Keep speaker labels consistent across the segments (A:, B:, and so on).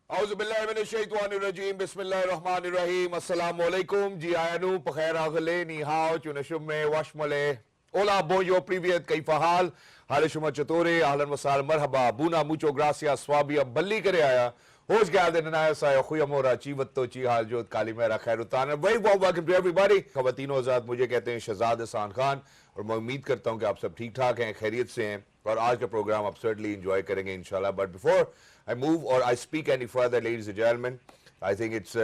A: औज़ुबिल्लाहिमिनश्शैतानिर्रजीम बिस्मिल्लाहिर्रहमानिर्रहीम अस्सलाम वालेकुम जी आयनु पखैर आगले निहाओ चुनशुम में वशमले ओला बोयो प्रीवियत कईफा हाल हालिशुमा चतोरे ahlan wa sahlan marhaba buna mucho gracias swabia balli करे आया hoş geldin naya khuyamora chivatto chi हाल जोत कालीमेरा खैरुतान very warm welcome to everybody खवातीन हज़रात मुझे कहते हैं शहजाद हसन खान और मैं उम्मीद करता हूं कि आप सब ठीक ठाक हैं खैरियत से हैं और आज का प्रोग्राम आप सर्टनली एंजॉय करेंगे इंशाल्लाह but before I move or I speak any further, ladies and gentlemen, I think it's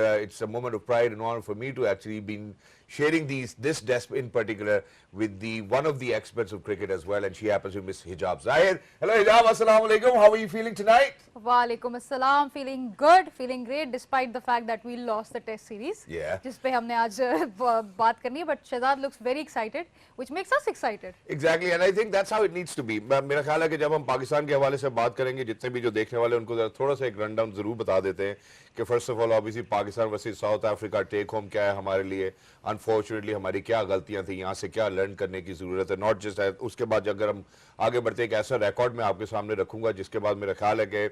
A: a moment of pride and honor for me to actually been sharing this desk in particular with one of the experts of cricket as well, and she happens to be Miss Hijab Zahir. Hello Hijab, assalamu alaikum. How are you feeling tonight?
B: Walaikum assalam. Feeling good, feeling great, despite the fact that we lost the Test series.
A: Yeah.
B: जिस पे हमने आज बात करनी है, but Shahzad looks very excited, which makes us excited.
A: Exactly, and I think that's how it needs to be. मेरा ख्याल है कि जब हम पाकिस्तान के हवाले से बात करेंगे, जितने भी जो देखने वाले उनको थोड़ा सा एक रन डाउन जरूर बता देते हैं कि first of all obviously Pakistan versus South Africa take home क्या है हमारे लिए, अनफॉर्चुनेटली हमारी क्या गलतियां थी, यहाँ से क्या लर्न करने की जरूरत है, नॉट जस्ट है। उसके बाद अगर हम आगे बढ़ते एक ऐसा रिकॉर्ड मैं आपके सामने रखूंगा जिसके बाद मेरा ख्याल है कि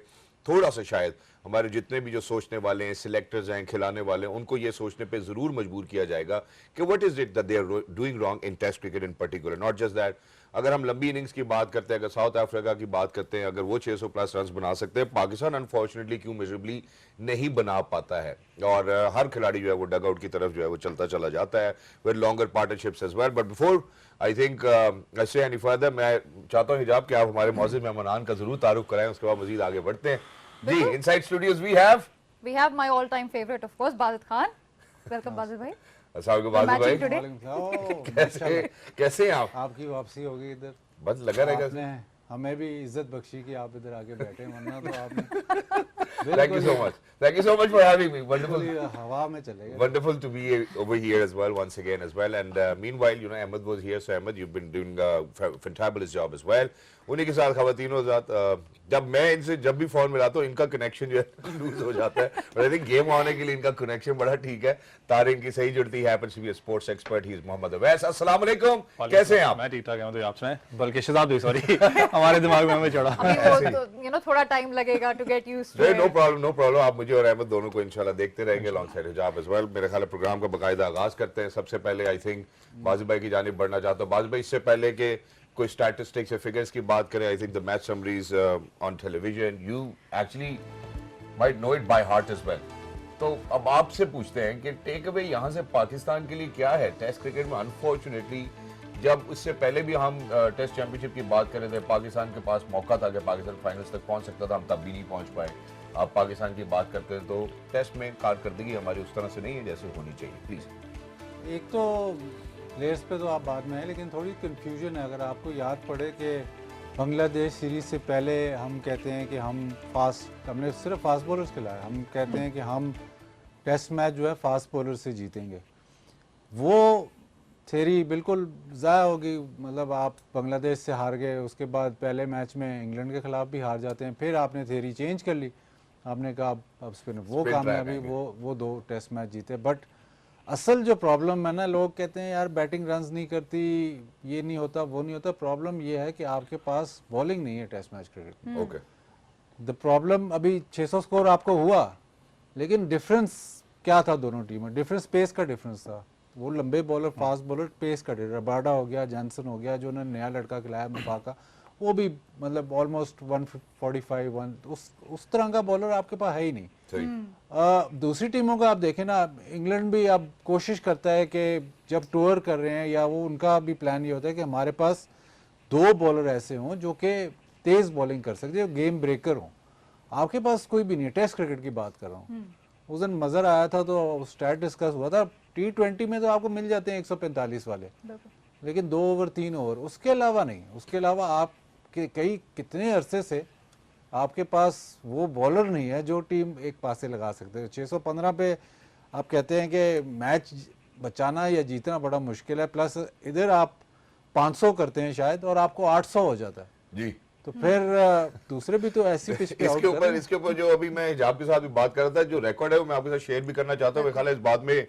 A: थोड़ा सा शायद हमारे जितने भी जो सोचने वाले हैं, सिलेक्टर्स हैं, खिलाने वाले हैं, उनको ये सोचने पे जरूर मजबूर किया जाएगा कि what is it that they are doing wrong in test cricket in particular. Not just that, अगर हम लंबी इनिंग्स की बात करते हैं, अगर साउथ अफ्रीका की बात करते हैं, अगर वो 600 प्लस रन बना सकते हैं, पाकिस्तान अनफॉर्चुनेटली क्यों मेजरेबली नहीं बना पाता है और हर खिलाड़ी जो है वो डग आउट की तरफ जो है वो चलता चला जाता है with longer partnerships as well. But before I think I say any further, मैं चाहता हूँ हिजाब कि आप हमारे मौजूद मेहमान का जरूर तारुफ कराएं, उसके बाद मजीद आगे बढ़ते हैं। जी, inside studios we have
B: my all-time favorite, of course, Basit Khan. Welcome, Basit भाई.
A: अस्सलाम वालेकुम
C: today.
A: कैसे हैं आप?
C: आपकी वापसी होगी इधर,
A: बस लगा रहेगा।
C: आपने हमें भी इज्जत बख्शी कि आप इधर आके बैठे, वरना तो आपने
A: Thank you so much. Thank you so much for having me. Wonderful.
C: हवा में चले गए।
A: Wonderful to be over here as well once again as well. And meanwhile, you know, Ahmed was here, so Ahmed, you've been doing a fantabulous job as well. उन्हीं के साथ खवातीनों के साथ जब मैं इनसे जब भी फोन मिलाता हूँ इनका कनेक्शन जो है लूज हो जाता है, but I think गेम आने के लिए इनका कनेक्शन बड़ा ठीक है, तारे इनकी सही जुड़ती है। happens to be a sports expert, he is Mohammad Awais. अस्सलाम वालेकुम, कैसे हैं आप?
D: मैं ठीक ठाक हूं, तो आप सुनाएं, बल्कि शहजाद भी सॉरी हमारे दिमाग में हमें चढ़ा।
B: अभी वो तो you know थोड़ा टाइम लगेगा to get used to it.
A: No problem. आप मुझे और अहमद दोनों को इंशाल्लाह देखते रहेंगे अलॉन्ग साइड हिजाब एज वेल। मेरे ख्याल है प्रोग्राम का बाकायदा आगाज करते हैं। सबसे पहले आई थिंक बाज़ी भाई की जानिब बढ़ना चाहता हूँ। बाज़ी भाई, इससे पहले के कोई स्टैटिस्टिक्स या फिगर्स की बात करें, I think the match summaries on television you actually might know it by heart as well. तो अब आपसे पूछते हैं कि टेक अवे यहाँ से पाकिस्तान के लिए क्या है टेस्ट क्रिकेट में। अनफॉर्चुनेटली जब उससे पहले भी हम टेस्ट चैंपियनशिप की बात कर रहे थे, पाकिस्तान के पास मौका था कि पाकिस्तान फाइनल्स तक पहुंच सकता था, हम तब भी नहीं पहुंच पाए। आप पाकिस्तान की बात करते हैं तो टेस्ट में कारकर्दगी हमारी उस तरह से नहीं है जैसे होनी चाहिए। प्लीज।
C: एक तो प्लेयर्स पे तो आप बाद में है, लेकिन थोड़ी कंफ्यूजन है। अगर आपको याद पड़े कि बांग्लादेश सीरीज से पहले हम कहते हैं कि हमने सिर्फ फास्ट बॉलर्स खिलाया, हम कहते हैं कि हम टेस्ट मैच जो है फास्ट बॉलर से जीतेंगे। वो थ्योरी बिल्कुल ज़ाया होगी। मतलब आप बांग्लादेश से हार गए, उसके बाद पहले मैच में इंग्लैंड के खिलाफ भी हार जाते हैं, फिर आपने थ्योरी चेंज कर ली, आपने कहा अब स्पिन वो कामयाबी वो 2 टेस्ट मैच जीते। बट असल जो प्रॉब्लम है ना, लोग कहते हैं यार बैटिंग रन्स नहीं करती, ये नहीं होता, वो नहीं होता। प्रॉब्लम ये है कि आपके पास बॉलिंग नहीं है टेस्ट मैच क्रिकेट में।
A: ओके,
C: द प्रॉब्लम अभी 600 स्कोर आपको हुआ, लेकिन डिफरेंस क्या था दोनों टीमें? डिफरेंस पेस का डिफरेंस था। वो लंबे बॉलर, फास्ट बॉलर, पेस का डिफरेंस। रबाडा हो गया, जॉनसन हो गया, जो उन्होंने नया लड़का खिलाया मुफाका, वो भी मतलब ऑलमोस्ट 145 उस तरह का बॉलर आपके पास है ही नहीं। दूसरी टीमों का आप देखें ना, इंग्लैंड भी अब कोशिश करता है कि जब टूर कर रहे हैं या वो उनका भी प्लान ये होता है कि हमारे पास 2 बॉलर ऐसे हों जो कि तेज़ बॉलिंग कर सकते, जो गेम ब्रेकर हों। आपके पास कोई भी नहीं है। टेस्ट क्रिकेट की बात कर रहा हूँ। उस दिन मज़र आया था तो स्टैट डिस्कस हुआ था, T20 में तो आपको मिल जाते हैं 145 वाले, लेकिन 2 ओवर 3 ओवर, उसके अलावा नहीं। उसके अलावा आप कितने अरसे से आपके पास वो बॉलर नहीं है जो टीम एक पासे लगा सकते हैं। 615 पे आप कहते हैं कि मैच बचाना या जीतना बड़ा मुश्किल है, प्लस इधर आप 500 करते हैं शायद और आपको 800 हो जाता है
A: जी।
C: तो फिर दूसरे भी तो ऐसी पिच पे
A: इसके ऊपर जो अभी मैं हिजाब के साथ भी बात कर रहा था, जो रिकॉर्ड है वो मैं आपके साथ शेयर भी करना चाहता हूँ। मेरे ख्याल है इस बात में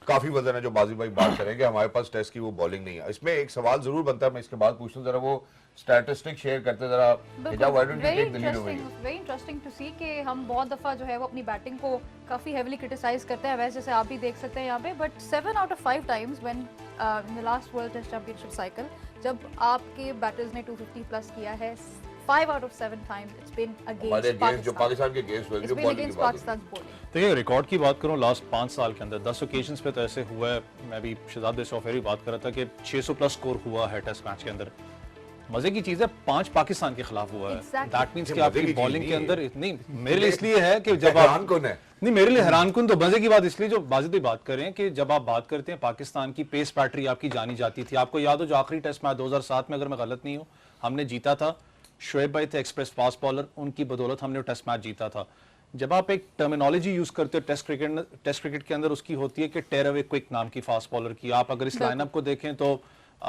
A: काफी वजन है जो बाजी भाई बात करेंगे, हमारे पास टेस्ट की वो बॉलिंग नहीं है। इसमें एक सवाल जरूर बनता है, मैं इसके बाद पूछूं जरा वो स्टैटिस्टिक शेयर करते जरा हिजाब, why don't you take the lead over here?
B: Very interesting to see कि हम बहुत दफ़ा जो है वो अपनी बैटिंग को काफ़ी हेवली क्रिटिसाइज करते हैं, वैसे जैसे आप भी देख सकते हैं यहाँ पे, but 7 out of 5 times when in the last world test championship cycle जब आपके बैटर्स ने 250 प्लस किया है, 5 out of 7 times it's been
A: हमारे
B: against
A: अगेंस्ट जो
B: Pakistan.
A: पाकिस्तान के अगेंस्ट हुए
B: It's
A: जो
B: been
A: बॉलिंग की
B: against
A: बात है।
B: Pakistan's bowling.
D: देखिए रिकॉर्ड की बात करूं लास्ट 5 साल के अंदर 10 ओकेजन्स पे तो ऐसे हुआ है, मैं भी शहजाद बेसौफेरी बात कर रहा था कि 600 प्लस स्कोर हुआ है टेस्ट मैच के अंदर। मजे की चीज है 5 पाकिस्तान के खिलाफ हुआ है,
B: Exactly.
D: दैट मींस
A: ये
D: कि
A: मजे
D: आपकी
A: की चीज
D: बॉलिंग
A: नहीं
D: के
A: है।
D: अंदर इतनी, मेरे लिए इसलिए है कि जब आप
A: हैरान कौन है?
D: नहीं, मेरे लिए हैरान कुन तो मजे की बात इसलिए जो बाजिद बात कर रहे हैं कि जब आप बात करते हैं पाकिस्तान की पेस बैटरी आपकी जानी जाती थी। आपको याद हो जो आखिरी टेस्ट मैच 2007 में, अगर मैं गलत नहीं हूं, हमने जीता था, शोएब भाई थे एक्सप्रेस फास्ट बॉलर, उनकी बदौलत हमने टेस्ट मैच जीता था। जब आप एक टर्मिनोलॉजी यूज करते हो टेस्ट क्रिकेट के अंदर, उसकी होती है कि टेर अवे क्विक नाम की फास्ट बॉलर की। आप अगर इस लाइनअप को देखें तो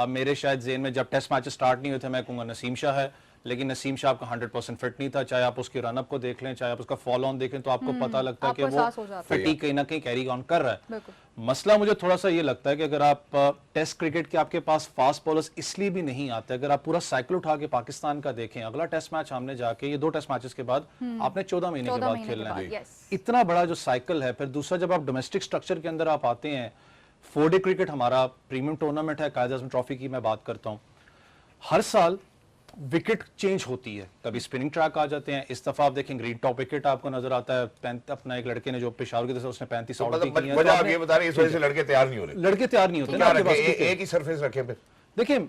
D: मेरे शायद जेन में जब टेस्ट मैच स्टार्ट नहीं हुए थे, मैं कहूंगा नसीम शाह है, लेकिन नसीम शाह आपका 100% फिट नहीं था। चाहे आप उसके रनअप को देख लें, चाहे आप उसका फॉलो ऑन देखें, तो आपको पता लगता है कि
B: आपको
D: वो
B: एहसास हो जाता है।
D: फटीग कहीं ना कहीं कैरी ऑन कर रहा है।
B: बिल्कुल।
D: मसला मुझे थोड़ा सा ये लगता है कि अगर आप टेस्ट क्रिकेट के आपके पास फास्ट बॉलर्स इसलिए भी नहीं आते, अगर आप पूरा साइकिल उठा के पाकिस्तान का देखें, अगला टेस्ट मैच हमने जाके, ये 2 टेस्ट मैचेस के बाद आपने 14 महीने के
B: 14
D: बाद
B: महीने के
D: खेलना है,
B: बाद, yes.
D: इतना बड़ा जो साइकिल है। फिर दूसरा, जब आप डोमेस्टिक स्ट्रक्चर के अंदर आप आते हैं, 4 डे क्रिकेट हमारा प्रीमियम टूर्नामेंट है, कायद आज़म ट्रॉफी की मैं बात करता हूँ, हर साल विकेट चेंज होती है, कभी स्पिनिंग ट्रैक आ जाते हैं। इस दफा आप देखें ग्रीन टॉप विकेट आपको नजर आता है, अपना एक लड़के ने जो पेशावर की तरफ से उसने 35 आउट
A: मतलब
D: की है,
A: वजह
D: तो
A: आप
D: आपने-
A: ये बता रहे हैं इस वजह से लड़के तैयार नहीं हो रहे,
D: लड़के तैयार नहीं होते
A: तो
D: ना
A: क्या
D: आपके पास
A: रखें?
D: क्रिकेट।
A: एक ही सरफेस रखें फिर?
D: देखिए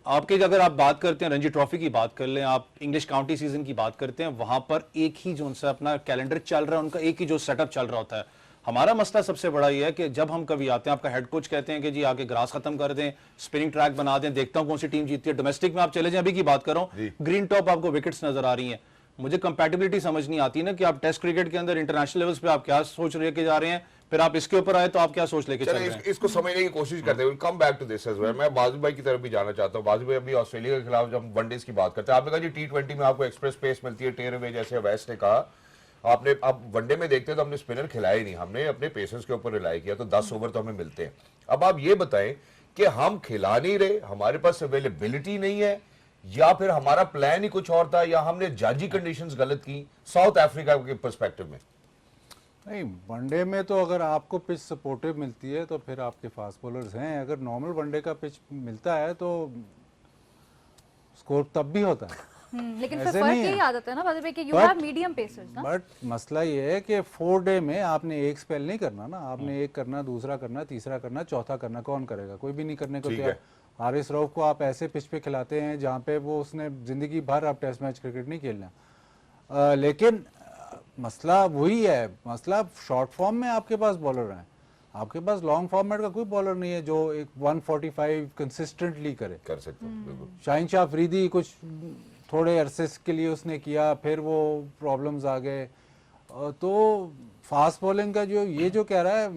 D: आपके, अगर आप बात करते हैं रणजी ट्रॉफी की बात कर लें, आप इंग्लिश काउंटी सीजन की बात करते हैं, वहां पर एक ही जो उनसे अपना कैलेंडर चल रहा है, उनका एक ही जो सेटअप चल रहा होता है। हमारा मसला सबसे बड़ा ये है कि जब हम कभी आते हैं, आपका हेड कोच कहते हैं कि जी आगे ग्रास खत्म कर दें, स्पिनिंग ट्रैक बना दें, देखता हूं कौन सी टीम जीतती है। डोमेस्टिक में आप चले जाएं, अभी की बात कर रहा हूं, ग्रीन टॉप आपको विकेट्स नजर आ रही हैं। मुझे कंपैटिबिलिटी समझ नहीं आती ना कि आप टेस्ट क्रिकेट के अंदर इंटरनेशनल लेवल्स पे आप क्या सोच लेके जा रहे हैं, फिर आप इसके ऊपर आए तो आप क्या सोच लेके चल रहे हैं।
A: इसको समझने की कोशिश करते हैं। Come back to this as well. मैं बाजू भाई की तरफ भी जाना चाहता हूं। बाजू भाई अभी ऑस्ट्रेलिया के खिलाफ जब वनडेज की बात करते हैं, आपने कहा जी T20 में आपको एक्सप्रेस पेस मिलती है, टेर अवे, जैसे वैस्ट ने कहा। आपने अब वनडे में देखते हैं तो हमने स्पिनर खिलाए नहीं, हमने अपने पेसर्स के ऊपर रिलाई किया, तो 10 ओवर तो हमें मिलते हैं। अब आप ये बताएं कि हम खिला नहीं रहे, हमारे पास अवेलेबिलिटी नहीं है, या फिर हमारा प्लान ही कुछ और था, या हमने जाजी कंडीशंस गलत की साउथ अफ्रीका के पर्सपेक्टिव में?
C: नहीं, वनडे में तो अगर आपको पिच सपोर्टिव मिलती है तो फिर आपके फास्ट बॉलर्स हैं। अगर नॉर्मल वनडे का पिच मिलता है तो स्कोर तब भी होता है।
B: लेकिन फिर
C: ऐसे
B: फर्क
C: नहीं है।
B: यही आ जाता है ना बादल भाई कि you
C: But-
B: have medium pacers ना।
C: बट मसला ये है कि 4 डे में आपने एक स्पेल नहीं करना ना, आपने एक करना, दूसरा करना, तीसरा करना, चौथा करना। कौन करेगा? कोई भी नहीं करने को
A: ठीक
C: तैयार।
A: है।
C: हारिस रऊफ को आप ऐसे पिच पे खिलाते हैं जहाँ पे वो उसने जिंदगी भर आप टेस्ट मैच क्रिकेट नहीं खेलना। लेकिन मसला वही है, मसला शॉर्ट फॉर्म में आपके पास बॉलर हैं, आपके पास लॉन्ग फॉर्मेट का कोई बॉलर नहीं है जो एक 145 कंसिस्टेंटली करे।
A: कर सकते हैं बिल्कुल।
C: शाहीन शाह अफरीदी कुछ थोड़े अरसे के लिए उसने किया, फिर वो प्रॉब्लम्स आ गए। तो फास्ट बॉलिंग का जो ये जो कह रहा है,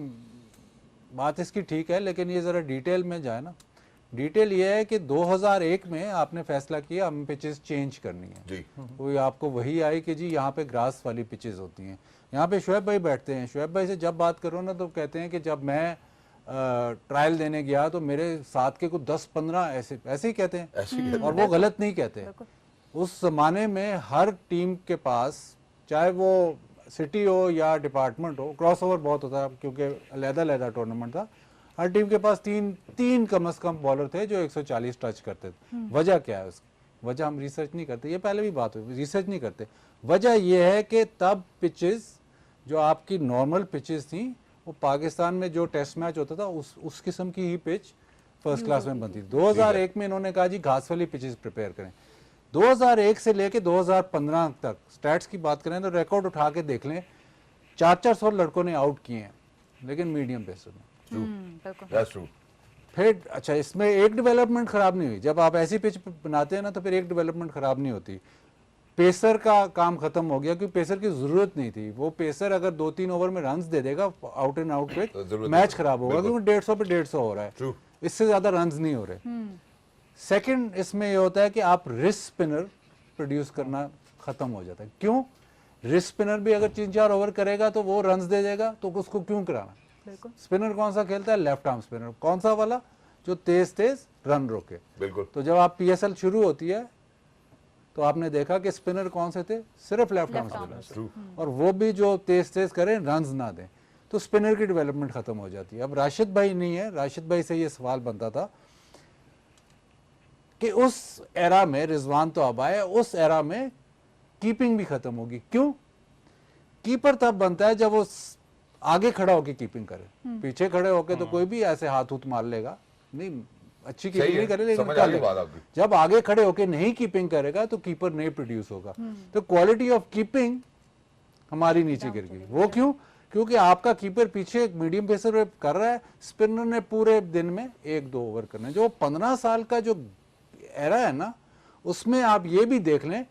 C: बात इसकी ठीक है, लेकिन ये ज़रा डिटेल में जाए ना। डिटेल ये है कि 2001 में आपने फैसला किया हम पिचेस चेंज करनी है।
A: जी।
C: कोई आपको वही आई कि जी यहाँ पे ग्रास वाली पिचेस होती हैं। यहाँ पे शोएब भाई बैठते हैं, शोएब भाई से जब बात करो ना तो कहते हैं कि जब मैं ट्रायल देने गया तो मेरे साथ के कुछ 10-15 ऐसे ही कहते हैं,
A: ऐसे ही कहते
C: और वो गलत नहीं कहते। उस जमाने में हर टीम के पास, चाहे वो सिटी हो या डिपार्टमेंट हो, क्रॉस ओवर बहुत होता है क्योंकि अलग-अलग टूर्नामेंट था, हर टीम के पास तीन कम से कम बॉलर थे जो 140 टच करते थे। वजह क्या है उसकी? वजह हम रिसर्च नहीं करते, ये पहले भी बात हुई, रिसर्च नहीं करते। वजह ये है कि तब पिचेस जो आपकी नॉर्मल पिचेस थी, वो पाकिस्तान में जो टेस्ट मैच होता था उस किस्म की ही पिच फर्स्ट क्लास में बनती थी। 2001 में इन्होंने कहा जी घास वाली पिचेस प्रिपेयर करें। 2001 से लेके 2015 तक स्टैट्स की बात करें तो रिकॉर्ड उठा के देख लें, 400 लड़कों ने आउट किए हैं, लेकिन मीडियम पेसर में।
A: That's true.
C: फिर अच्छा, इसमें एक डेवलपमेंट खराब नहीं हुई। जब आप ऐसी पिच बनाते हैं ना तो फिर एक डेवलपमेंट खराब नहीं होती। पेसर का काम खत्म हो गया क्योंकि पेसर की जरूरत नहीं थी। वो पेसर अगर 2-3 ओवर में रन्स दे देगा आउट एंड आउट पे,
A: तो जरूरत
C: मैच
A: नहीं।
C: खराब होगा क्योंकि 150 पे 150 हो रहा है।
A: True.
C: इससे ज्यादा रन्स नहीं हो रहे। सेकंड इसमें ये होता है कि आप रिस्ट स्पिनर प्रोड्यूस करना खत्म हो जाता है। क्यों? रिस्ट स्पिनर भी अगर 3-4 ओवर करेगा तो वो रन्स दे देगा, तो उसको क्यों कराना?
B: बिल्कुल
C: स्पिनर कौन सा खेलता है? Left arm spinner. कौन सा वाला? जो तेज तेज रन रोके।
A: बिल्कुल।
C: तो जब आप पीएसएल शुरू होती है तो आपने देखा कि स्पिनर कौन से थे? सिर्फ लेफ्ट आर्म स्पिनर, और वो भी जो तेज तेज करें, रन्स ना दें, तो स्पिनर की डेवलपमेंट खत्म हो जाती है। अब राशिद भाई नहीं है, राशिद भाई से ये सवाल बनता था कि उस एरा में, रिजवान तो अब आए, उस एरा में कीपिंग भी खत्म होगी। क्यों? कीपर तब बनता है जब वो आगे खड़ा होकर कीपिंग करे, पीछे खड़े होके तो कोई भी ऐसे हाथ हुथ मार लेगा, नहीं अच्छी कीपिंग नहीं करे, लेकिन
A: समझ
C: कर
A: आ गई
C: लेगा।
A: बात आपकी।
C: जब आगे खड़े होके नहीं कीपिंग करेगा तो कीपर नहीं प्रोड्यूस होगा। तो क्वालिटी ऑफ कीपिंग हमारी नीचे गिर गई। वो क्यों? क्योंकि आपका कीपर पीछे एक मीडियम पेसर कर रहा है, स्पिनर ने पूरे दिन में 1-2 ओवर करने। जो 15 साल का जो एरा है ना, उसमें आप ये भी देख लें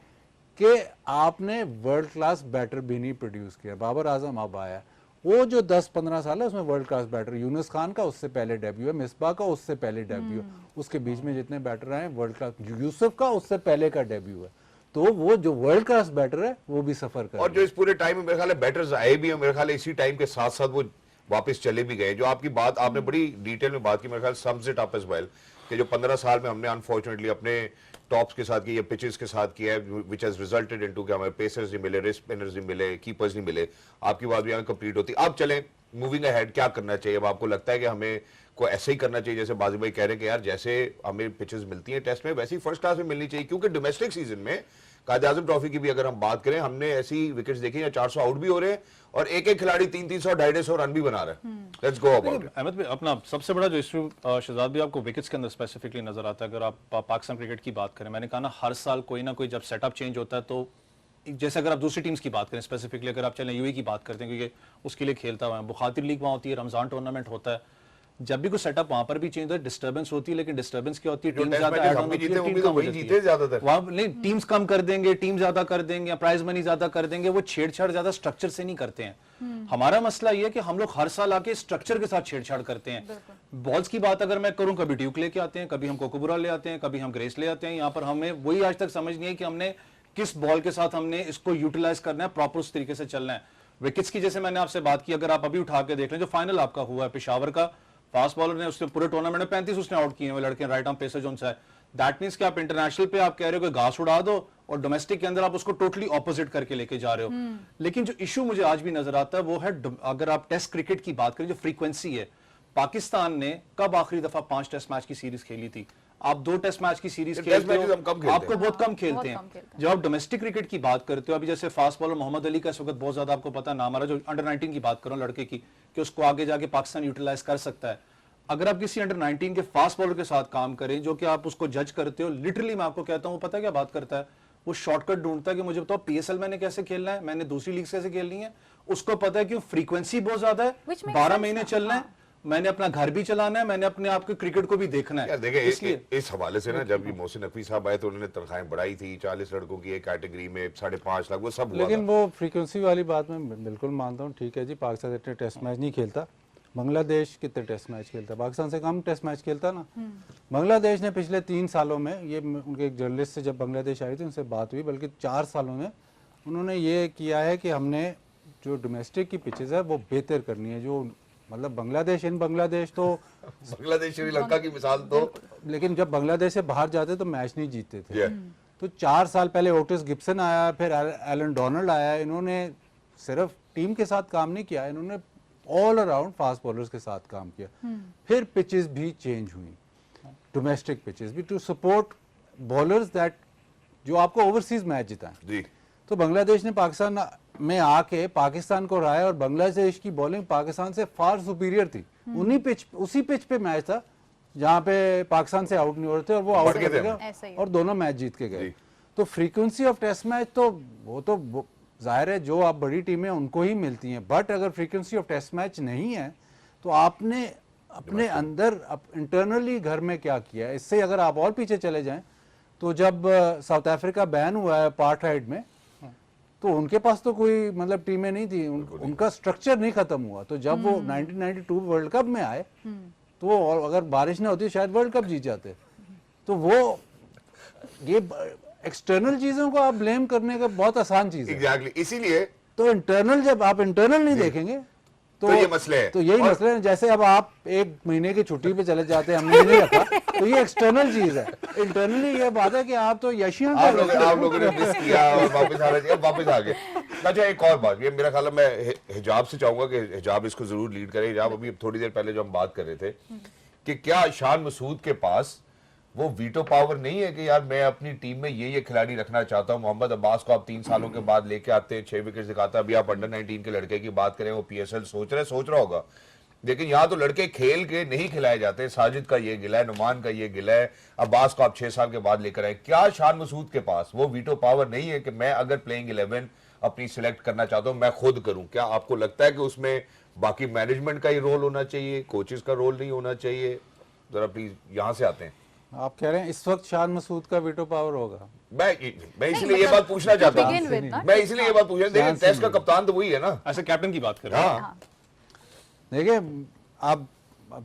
C: कि आपने वर्ल्ड क्लास बैटर भी नहीं प्रोड्यूस किया। बाबर आजम अब आया, वो जो 10-15 साल है उसमें world class batter, Younis Khan का उससे पहले डेब्यू है, मिसबा का उससे पहले डेब्यू है, उसके बीच में जितने बैटर आए वर्ल्ड क्लास, यूसुफ का उससे पहले का डेब्यू है। तो वो जो वर्ल्ड क्लास बैटर है वो भी सफर कर
A: और जो इस पूरे टाइम में मेरे ख्याल है बैटर्स आए भी हैं, मेरे ख्याल है इसी टाइम के साथ साथ वो वापस चले भी गए। जो आपकी बात आपने बड़ी डिटेल में बात की, मेरे ख्याल sums it up as well, कि जो 15 साल में हमने अनफॉर्चुनेटली अपने टॉप्स के साथ की या पिचेस के साथ किया है, विच हैज रिजल्टेड इनटू कि हमें पेसर्स नहीं मिले, रिस्ट स्पिनर्स नहीं मिले, कीपर्स नहीं मिले। आपकी बात भी यहाँ कंप्लीट होती। अब चलें मूविंग अहेड, क्या करना चाहिए? अब आपको लगता है कि हमें को ऐसे ही करना चाहिए जैसे बाजी भाई कह रहे हैं कि यार जैसे हमें पिचेस मिलती हैं टेस्ट में वैसी फर्स्ट क्लास में मिलनी चाहिए? क्योंकि डोमेस्टिक सीजन में कायद आजम ट्रॉफी की भी अगर हम बात करें, हमने ऐसी विकेट्स देखी हैं 400 आउट भी हो रहे हैं और एक एक खिलाड़ी 300, 250 रन भी बना रहे हैं। Let's go about it.
D: Ahmed भाई, अपना सबसे बड़ा जो इशू शहजाद भी आपको विकेट्स के अंदर स्पेसिफिकली नजर आता है। अगर आप पाकिस्तान क्रिकेट की बात करें, मैंने कहा ना हर साल कोई ना कोई जब सेटअप चेंज होता है, तो जैसे अगर आप दूसरी टीम्स की बात करें, स्पेसिफिकली अगर आप चलें यूएई की बात करते हैं, क्योंकि उसके लिए खेलता हुआ है, बुखातिर लीग वहाँ होती है, रमजान टूर्नामेंट होता है, जब भी कोई सेटअप वहां पर भी चेंज होता है, डिस्टर्बेंस होती है, लेकिन डिस्टर्बेंस क्या होती है? टीम ज्यादा ऐड ऑन होती है, टीम कम हो जाती है। वहां नहीं, टीम्स कम कर देंगे, टीम ज्यादा कर देंगे, प्राइज मनी ज्यादा कर देंगे, वो छेड़छाड़ ज्यादा स्ट्रक्चर से नहीं करते हैं। हमारा मसला ये है कि हम लोग हर साल आके स्ट्रक्चर के साथ छेड़छाड़ करते हैं। बॉल्स की बात अगर मैं करूं, कभी ड्यूक लेके आते हैं, कभी हम कोकोबुरा ले आते हैं, कभी हम ग्रेस ले आते हैं। यहाँ पर हमें वही आज तक समझ नहीं है कि हमने किस बॉल के साथ हमने इसको यूटिलाइज करना है, प्रॉपर उस तरीके से चलना है। विकेट्स की जैसे मैंने आपसे बात की, अगर आप अभी उठा के देख लें, जो फाइनल आपका हुआ है पेशावर का, फास्ट बॉलर ने उसने पूरे टूर्नामेंट में 35 उसने आउट किए हैं, लड़के राइट आर्म पेसर जो है। दैट मींस कि आप इंटरनेशनल पे आप कह रहे हो कि घास उड़ा दो और डोमेस्टिक के अंदर आप उसको टोटली ऑपोजिट करके लेके जा रहे हो। लेकिन जो इशू मुझे आज भी नजर आता है वो है, अगर आप टेस्ट क्रिकेट की बात करें, जो फ्रीक्वेंसी है, पाकिस्तान ने कब आखिरी दफा 5 टेस्ट मैच की सीरीज खेली थी? आप 2 टेस्ट मैच की सीरीज खेलते हो, आपको बहुत कम खेलते हैं। जब आप डोमेस्टिक क्रिकेट की बात करते हो, अभी जैसे फास्ट बॉलर मोहम्मद अली का इस वक्त बहुत ज्यादा आपको पता नाम आ रहा है, जो अंडर 19 की बात करो लड़के की, कि उसको आगे जाके पाकिस्तान यूटिलाइज कर सकता है। अगर आप किसी अंडर 19 के फास्ट बॉलर के साथ काम करें, जो कि आप उसको जज करते हो, लिटरली मैं आपको कहता हूं, वो पता है क्या बात करता है? वो शॉर्टकट ढूंढता है कि मुझे बताओ पीएसएल मैंने कैसे खेलना है, मैंने दूसरी लीग कैसे खेलनी है। उसको पता है कि फ्रीक्वेंसी बहुत ज्यादा है, 12 महीने चलना है, मैंने अपना घर भी चलाना है, मैंने अपने आप के क्रिकेट को भी देखना है।
A: देखिए इसलिए इस हवाले से ना, जब ये मोहसिन नकवी साहब आए तो उन्होंने तनख्वाहें बढ़ाई थी 40 लड़कों की एक कैटेगरी में 5.5 लाख, वो सब हुआ
C: लेकिन
A: था।
C: वो फ्रीक्वेंसी वाली बात मैं बिल्कुल मानता हूँ। ठीक है जी, पाकिस्तान इतने टेस्ट मैच नहीं खेलता। बांग्लादेश कितने टेस्ट मैच खेलता है? पाकिस्तान से कम टेस्ट मैच खेलता ना। बांग्लादेश ने पिछले 3 सालों में, ये उनके एक जर्नलिस्ट से जब बांग्लादेश आई थी उनसे बात हुई, बल्कि 4 सालों में उन्होंने ये किया है कि हमने जो डोमेस्टिक की पिचेज है वो बेहतर करनी है। जो मतलब बांग्लादेश तो
A: बांग्लादेश श्रीलंका की मिसाल तो,
C: लेकिन जब बांग्लादेश से बाहर जाते तो मैच नहीं जीतते थे। तो 4 साल पहले ओटिस गिब्सन आया, फिर एलन डोनाल्ड आया। इन्होंने सिर्फ टीम के साथ काम नहीं किया, इन्होंने ऑल अराउंड फास्ट बॉलर्स के साथ काम किया। फिर पिचेस भी चेंज हुई, डोमेस्टिक पिचेस भी, टू सपोर्ट बॉलर्स दैट जो आपको ओवरसीज मैच जिताएं जी। तो बांग्लादेश ने पाकिस्तान में आके पाकिस्तान को हराया और बांग्लादेश की बॉलिंग पाकिस्तान से फार सुपीरियर थी। उसी पिच पे मैच था जहां पे पाकिस्तान से आउट नहीं हो रहे थे और वो आउट कर गए और दोनों मैच जीत के गए। तो फ्रीक्वेंसी ऑफ टेस्ट मैच तो वो तो जाहिर है जो आप बड़ी टीमें उनको ही मिलती हैं, बट अगर फ्रीक्वेंसी ऑफ टेस्ट मैच नहीं है तो आपने अपने अंदर इंटरनली घर में क्या किया है। इससे अगर आप और पीछे चले जाएं तो जब साउथ अफ्रीका बैन हुआ है अपार्थाइड में, तो उनके पास तो कोई मतलब टीमें नहीं थी, उनका स्ट्रक्चर नहीं खत्म हुआ। तो जब वो 1992 वर्ल्ड कप में आए तो अगर बारिश ना होती शायद वर्ल्ड कप जीत जाते। तो वो ये एक्सटर्नल चीजों को आप ब्लेम करने का बहुत आसान चीज है।
A: एग्जैक्टली, इसीलिए
C: तो इंटरनल, जब आप इंटरनल नहीं देखेंगे
A: तो ये मसले हैं।
C: तो यही मसले हैं। जैसे अब आप एक महीने की छुट्टी पे चले जाते हैं, हमने नहीं रखा, तो ये एक्सटर्नल चीज है। इंटरनली ये बात है कि आप तो यशियां
A: आप लोगों ने मिस किया और वापस आना चाहिए, वापस आ गए। अच्छा, एक और बात, ये मेरा ख्याल है, मैं हिजाब से चाहूंगा कि हिजाब इसको जरूर लीड करे। हिजाब, अभी थोड़ी देर पहले जो हम बात कर रहे थे कि क्या शान मसूद के पास वो वीटो पावर नहीं है कि यार मैं अपनी टीम में ये खिलाड़ी रखना चाहता हूँ। मोहम्मद अब्बास को आप 3 सालों के बाद लेके आते हैं, 6 विकेट दिखाता है। अभी आप अंडर 19 के लड़के की बात करें, वो PSL सोच रहा होगा, लेकिन यहाँ तो लड़के खेल के नहीं खिलाए जाते। साजिद का ये गिला है, नुमान का ये गिला है, अब्बास को आप 6 साल के बाद लेकर आए। क्या शान मसूद के पास वो वीटो पावर नहीं है कि मैं अगर प्लेइंग 11 अपनी सिलेक्ट करना चाहता हूँ मैं खुद करूँ? क्या आपको लगता है कि उसमें बाकी मैनेजमेंट का ही रोल होना चाहिए, कोचेस का रोल नहीं होना चाहिए? जरा प्लीज यहाँ से आते हैं।
C: आप कह रहे हैं इस वक्त शान मसूद का वीटो पावर होगा?
A: मैं इसलिए ये बात पूछना चाहता हूँ, मैं इसलिए ये बात पूछना, देखिए टेस्ट का कप्तान तो वही है ना,
D: ऐसे कैप्टन की बात कर रहे हैं।
A: हाँ
C: देखिए अब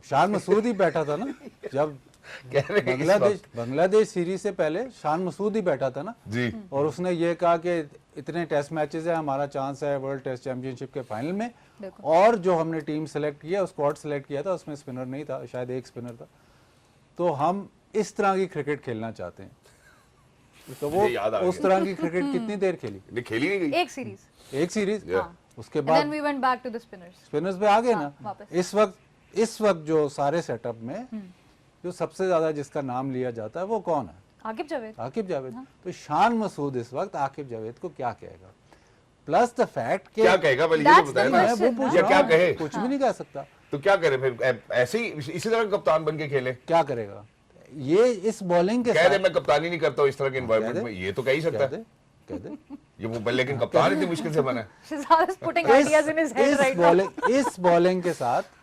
C: शान मसूद ही बैठा था ना जब
A: कह रहे हैं इस वक्त।
C: बांग्लादेश सीरीज से पहले शान मसूद ही बैठा था ना
A: जी,
C: और उसने ये कहा कि इतने टेस्ट मैचेस है, हमारा चांस है वर्ल्ड टेस्ट चैंपियनशिप के फाइनल में। और जो हमने टीम सेलेक्ट किया, स्क्वाड सेलेक्ट किया था, उसमें स्पिनर नहीं था, शायद एक स्पिनर था। तो हम इस तरह की क्रिकेट खेलना चाहते हैं। तो वो उस तरह की क्रिकेट कितनी देर खेली?
A: नहीं खेली नहीं गई,
B: एक सीरीज।
C: उसके बाद
B: then we went back to the spinners.
C: Spinners पे आ गए ना।
B: वापस।
C: इस वक्त जो सारे सेटअप में जो सबसे ज्यादा जिसका नाम लिया जाता है वो कौन है?
B: आकिब जावेद।
C: आकिब जावेद। तो शान मसूद इस वक्त आकिब जावेद को क्या कहेगा? प्लस द फैक्ट कि
A: क्या कहेगा पहले ये तो बताया ना,
C: मैं वो पूछ
A: या
C: रहा
A: क्या
C: हूं,
A: कहे?
C: कुछ भी नहीं कह सकता।
A: तो क्या करे फिर? ऐसे ही इसी तरह कप्तान बन के खेले?
C: क्या करेगा? ये इस बॉलिंग के
A: कह दे
C: साथ
A: मैं कप्तानी नहीं करता हूं इस तरह के एनवायरनमेंट में, ये तो कह ही सकता है।
C: कह दे
A: ये वो लेकिन कप्तान इतनी मुश्किल से बना है।
B: Shahzad is putting ideas in his head right now.
C: इस बॉलिंग के साथ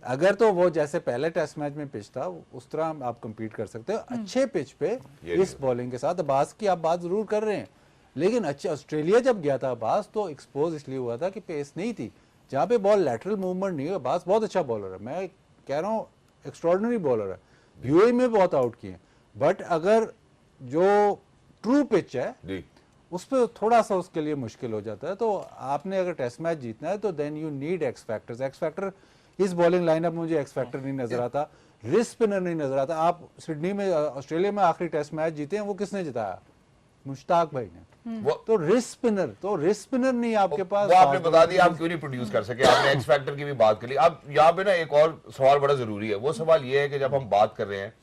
C: अगर तो वो जैसे पहले टेस्ट मैच में पिच था उस तरह आप compete कर सकते हो अच्छे पिच पे। इस बॉलिंग के साथ अब्बास की आप बात जरूर कर रहे हैं, लेकिन अच्छे ऑस्ट्रेलिया जब गया था अब्बास तो एक्सपोज इसलिए हुआ था कि पेस नहीं थी, जहाँ पे बॉल लैटरल मूवमेंट नहीं है। अब्बास बहुत अच्छा बॉलर है, मैं कह रहा हूँ एक्स्ट्रॉर्डिनरी बॉलर है, यूएई में बहुत आउट किए। बट अगर जो ट्रू पिच है
A: जी,
C: उस पर थोड़ा सा उसके लिए मुश्किल हो जाता है। तो आपने अगर टेस्ट मैच जीतना है तो then you need X factors. X factor इस बॉलिंग लाइनअप में मुझे एक्स फैक्टर नहीं नजर आता, रिस्ट स्पिनर नहीं नजर आता। आप सिडनी में ऑस्ट्रेलिया में आखिरी टेस्ट मैच जीते हैं, वो किसने जिताया? मुश्ताक भाई ने।
A: वो
C: तो रिस्ट स्पिनर नहीं आपके पास।
A: वो आपने बता दिया, आप क्यों नहीं प्रोड्यूस कर सके। आपने एक्स फैक्टर की भी बात कर ली। अब यहाँ पे ना एक और सवाल बड़ा जरूरी है। वो सवाल ये है कि जब हम बात कर रहे हैं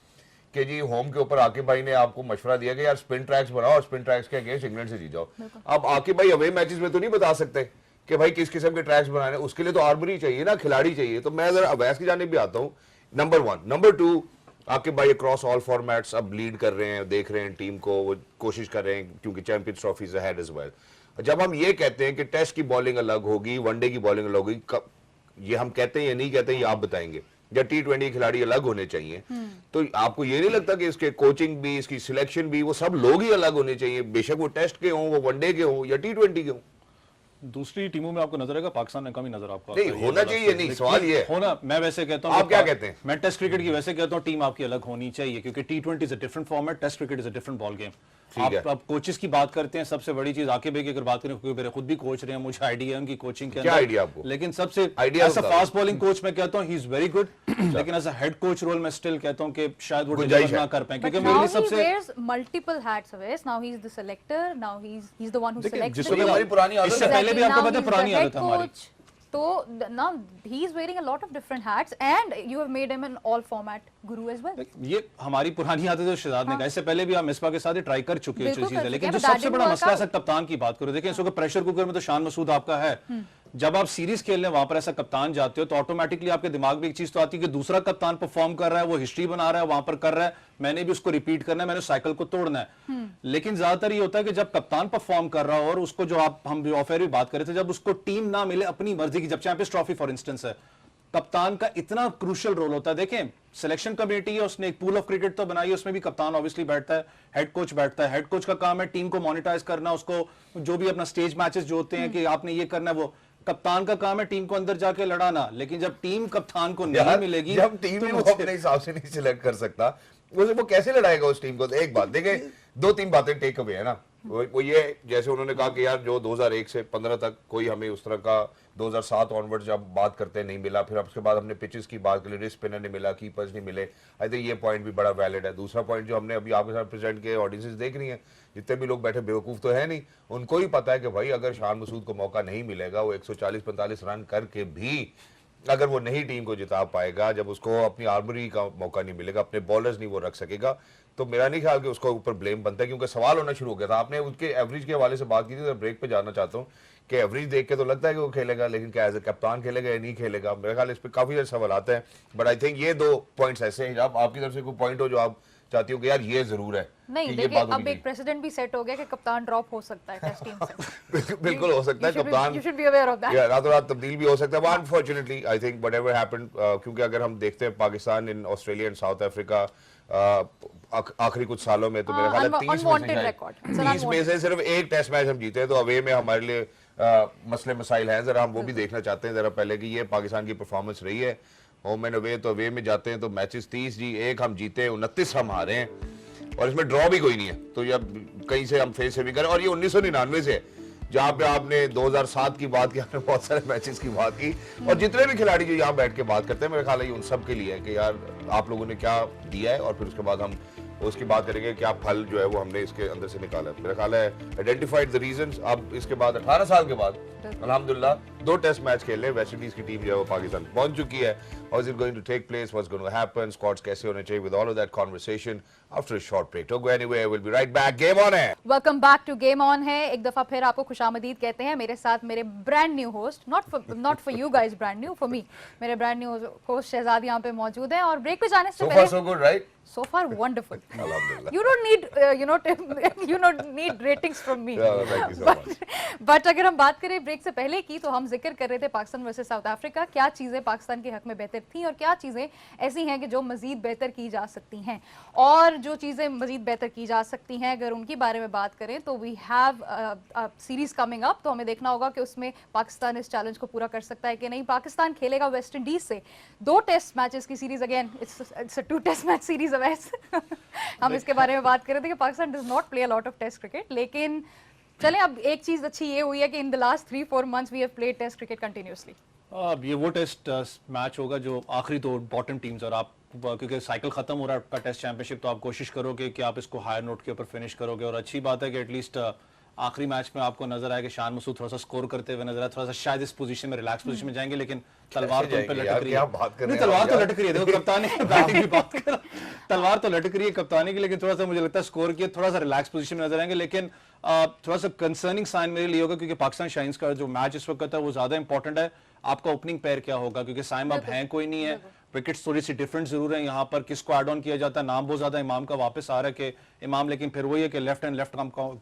A: कि जी होम के ऊपर आकिब भाई ने आपको मशवरा दिया कि यार स्पिन ट्रैक्स बनाओ और स्पिन ट्रैक्स के अगेंस्ट इंग्लैंड से जीत जाओ। अब आकिब भाई अवे मैचेस में तो नहीं बता सकते कि भाई किस किस्म के ट्रैक्स बनाने, उसके लिए तो आर्मरी चाहिए ना, खिलाड़ी चाहिए। तो मैं जरा अवैस की जानिब भी आता हूँ। नंबर 1, नंबर 2, आकिब भाई अक्रॉस ऑल फॉर्मेट्स अब लीड कर रहे हैं, देख रहे हैं टीम को, वो कोशिश कर रहे हैं क्योंकि Champions Trophy is ahead as well. जब हम ये कहते हैं कि टेस्ट की बॉलिंग अलग होगी, वनडे की बॉलिंग अलग होगी, ये हम कहते हैं या नहीं कहते हैं ये आप बताएंगे, या T20 खिलाड़ी अलग होने चाहिए, तो आपको ये नहीं लगता कि इसके कोचिंग भी, इसकी सिलेक्शन भी, वो सब लोग ही अलग होने चाहिए, बेशक वो टेस्ट के हों, वो वनडे के हों या T20 के हों?
D: दूसरी टीमों में आपको नजर आएगा, पाकिस्तान में कम ही नजर आपको
A: नहीं, होना चाहिए नहीं, सवाल ये है।
D: होना, मैं वैसे कहता हूं,
A: आप क्या कहते हैं?
D: मैं टेस्ट क्रिकेट की वैसे कहता हूं टीम आपकी अलग होनी चाहिए, क्योंकि T20 is a different format, test cricket is a different ball game. आप कोचेस की बात करते हैं, सबसे बड़ी चीज आकिब भाई की अगर बात करें, क्योंकि मेरे खुद भी कोच रहे हैं, मुझे आइडिया है उनकी कोचिंग के अंदर।
A: क्या आइडिया आपको?
D: लेकिन सबसे
A: idea
D: as a fast bowling coach मैं कहता हूं ही इज वेरी गुड, लेकिन as a head coach role मैं स्टिल कहता हूं कि शायद वो डिलीवर ना कर पाए, क्योंकि मेरे लिए सबसे
B: he wears multiple hats Awais. Now he's the selector, now he's the one who selects the
A: जिसको
B: team.
A: हमारी पुरानी आदत
D: इससे
A: है।
D: पहले भी आपको पता है पुरानी आदत है हमारी।
B: So now he's wearing a lot of different hats, and you have made him an all format guru as well.
D: ये हमारी पुरानी आदत है, शहजाद ने कहा। इससे पहले भी आप मिसबा के साथ ट्राई कर चुके हैं
B: बिल्कुल
D: चीजें,
B: कर
D: लेकिन
B: चुके
D: जो
B: हैं,
D: सबसे
B: but
D: बड़ा
B: that
D: मसला है
B: didn't
D: कप्तान की बात करो। देखिए इसको प्रेशर कुकर में तो शान मसूद आपका है। जब आप सीरीज खेलने वहां पर ऐसा कप्तान जाते हो तो ऑटोमेटिकली आपके दिमाग में एक चीज तो आती है कि दूसरा कप्तान परफॉर्म कर रहा है, वो हिस्ट्री बना रहा है, वहां पर कर रहा है, मैंने भी उसको रिपीट करना है, मैंने साइकिल को तोड़ना है। लेकिन ज्यादातर ये होता है कि जब कप्तान परफॉर्म कर रहा हो और उसको जो हम ऑफ एयर भी बात कर रहे थे, जब उसको टीम ना मिले अपनी मर्जी की, जब चैंपियंस ट्रॉफी फॉर इंस्टेंस है, कप्तान का इतना क्रूशियल रोल होता है। देखें सिलेक्शन कमेटी है, उसने एक पूल ऑफ क्रिकेट तो बनाई है, उसमें भी कप्तान ऑब्वियसली बैठता है, हेड कोच बैठता है। हेड कोच का काम है टीम को मॉनिटाइज करना, उसको जो भी अपना स्टेज मैचेस जो होते हैं कि आपने ये करना है, वो कप्तान का काम है टीम को अंदर जाके लड़ाना। लेकिन जब टीम कप्तान को नहीं मिलेगी,
A: जब टीम ही वो अपने हिसाब से नहीं सिलेक्ट कर सकता, वो कैसे लड़ाएगा उस टीम को? एक बात देखें, 2-3 बातें टेक अवे है ना। वो ये जैसे उन्होंने कहा कि यार जो 2001 से 15 तक कोई हमें उस तरह का 2007 ऑनवर्ड जब बात करते हैं नहीं मिला, फिर उसके बाद हमने पिचेस की बात करी, स्पिनर नहीं मिला, कीपर्स नहीं मिले। आई थिंक ये पॉइंट भी बड़ा वैलिड है। दूसरा पॉइंट जो हमने अभी आपके साथ प्रेजेंट किए, ऑडियंसेस देख रही हैं, जितने भी लोग बैठे बेवकूफ तो है नहीं, उनको ही पता है कि भाई अगर शान मसूद को मौका नहीं मिलेगा, वो 140-45 रन करके भी अगर वो नहीं टीम को जिता पाएगा, जब उसको अपनी आर्मरी का मौका नहीं मिलेगा, अपने बॉलर्स नहीं वो रख सकेगा, तो मेरा नहीं ख्याल कि उसको ऊपर ब्लेम बनता है। क्योंकि सवाल होना शुरू हो गया था, आपने उसके एवरेज के हवाले से बात की थी, तो ब्रेक पे जाना चाहता हूँ कि एवरेज देख के तो लगता है कि वो खेलेगा, लेकिन क्या एज ए कप्तान खेलेगा या नहीं खेलेगा, मेरे ख्याल इस पर काफी सारे सवाल आते हैं। बट आई थिंक ये 2 पॉइंट्स ऐसे हैं, जब आपकी तरफ से कोई पॉइंट हो जो आप चाहती हो कि यार ये जरूर है
B: नहीं
A: कि ये
B: देखिए,
A: बात
B: अब
A: होनी
B: एक प्रेसिडेंट भी सेट हो गया कि कप्तान ड्रॉप हो सकता है टेस्ट टीम से।
A: चाहिए। बिल्कुल हो सकता है कप्तान,
B: you should be aware of that.
A: या रातों रात तब्दील भी हो सकता है। Unfortunately I think whatever happened, क्योंकि अगर हम देखते हैं Pakistan in Australia and south Africa आखिरी कुछ सालों में, तो मेरा ख्याल है 30 में से सिर्फ एक टेस्ट मैच हम जीते हैं। तो अवे में हमारे लिए मसले मसाइल हैं, जरा हम वो भी देखना चाहते हैं जरा पहले कि ये पाकिस्तान की परफॉर्मेंस रही है। होम एंड अवे, तो अवे में जाते हैं तो मैचेस 30 जी, एक हम जीते, 29 हम हारे हैं, और इसमें ड्रॉ भी कोई नहीं है। तो जब कहीं से हम फेस सेविंग करें, और ये 1999 से जहाँ पे आपने 2007 की बात की, आपने बहुत सारे मैचेस की बात की, और जितने भी खिलाड़ी जो यहाँ बैठ के बात करते हैं, मेरे ख्याल है ये उन सब के लिए है कि यार आप लोगों ने क्या दिया है, और फिर उसके बाद हम उसकी बात करेंगे क्या फल जो है वो हमने इसके अंदर से निकाला है। मेरा ख्याल है आइडेंटिफाइड द रीजंस। अब इसके बाद 18 साल के बाद अल्हम्दुलिल्लाह 2 टेस्ट मैच खेल रहे हैं, वेस्ट इंडीज की टीम जो है वो पाकिस्तान पहुंच चुकी है। How is it going to take place, what's going to happen, squads कैसे होने चाहिए, with all of that conversation after a short break. Don't go anywhere, will be right back. Game on है।
B: Welcome back to game on है। एक दफा फिर आपको खुशामदीद कहते हैं। मेरे साथ मेरे brand new host, not for you guys brand new, for me, मेरे ब्रांड न्यू होस्ट शहजाद यहाँ पे मौजूद हैं। और ब्रेक पे जाने से पहले
A: so good right,
B: so far wonderful.
A: अल्हम्दुलिल्लाह।
B: You don't need you don't need ratings from me.
A: Thank you so much.
B: But अगर हम बात करें ब्रेक से पहले की, तो हम जिक्र कर रहे थे पाकिस्तान वर्सेस साउथ अफ्रीका, क्या चीज़ें पाकिस्तान के हक में बेहतर थी और क्या चीज़ें ऐसी हैं कि जो मज़ीद बेहतर की जा सकती हैं। और जो चीज़ें मज़ीद बेहतर की जा सकती हैं, अगर उनके बारे में बात करें, तो we have series coming up. तो हमें देखना होगा कि उसमें पाकिस्तान इस चैलेंज को पूरा कर सकता है कि नहीं। पाकिस्तान खेलेगा वेस्ट इंडीज़ से 2 टेस्ट मैचेस की series, again it's a 2 test match series away. हम इसके बारे में बात कर रहे थे कि Pakistan does not play a lot of test cricket, लेकिन चलें, अब एक चीज अच्छी ये हुई है कि in the last 3-4 months we have played test cricket continuously.
D: अब ये वो टेस्ट मैच होगा जो आखिरी 2 बॉटम टीम्स, और आप क्योंकि साइकिल खत्म हो रहा है आपका टेस्ट चैंपियनशिप, तो आप कोशिश करोगे कि आप इसको हायर नोट के ऊपर फिनिश करोगे। और अच्छी बात है कि एटलीस्ट आखिरी मैच में आपको नजर आया कि शान मसूद थोड़ा सा स्कोर करते हुए नजर आया, थोड़ा सा शायद इस पोजीशन में रिलैक्स पोजीशन में जाएंगे, लेकिन तलवार तो उन पे लटक रही है। नहीं, तलवार तो लटक रही है, देखो कप्तानी की बैटिंग की बात कर, तलवार तो लटक रही है कप्तानी की, लेकिन थोड़ा सा मुझे लगता है स्कोर किया थोड़ा सा रिलैक्स पोजीशन में नजर आएंगे। लेकिन थोड़ा सा कंसर्निंग साइन मेरे लिए होगा, क्योंकि पाकिस्तान शाइन्स का जो मैच इस वक्त है वो ज्यादा इंपॉर्टेंट है। आपका ओपनिंग पेयर क्या होगा, क्योंकि साइम अब हैं कोई नहीं है, विकेट्स थोड़ी सी डिफरेंट जरूर है यहाँ पर, किसको ऐड ऑन किया जाता है। नाम बहुत ज्यादा इमाम का वापस आ रहा है कि इमाम, लेकिन फिर वही है कि लेफ्ट एंड लेफ्ट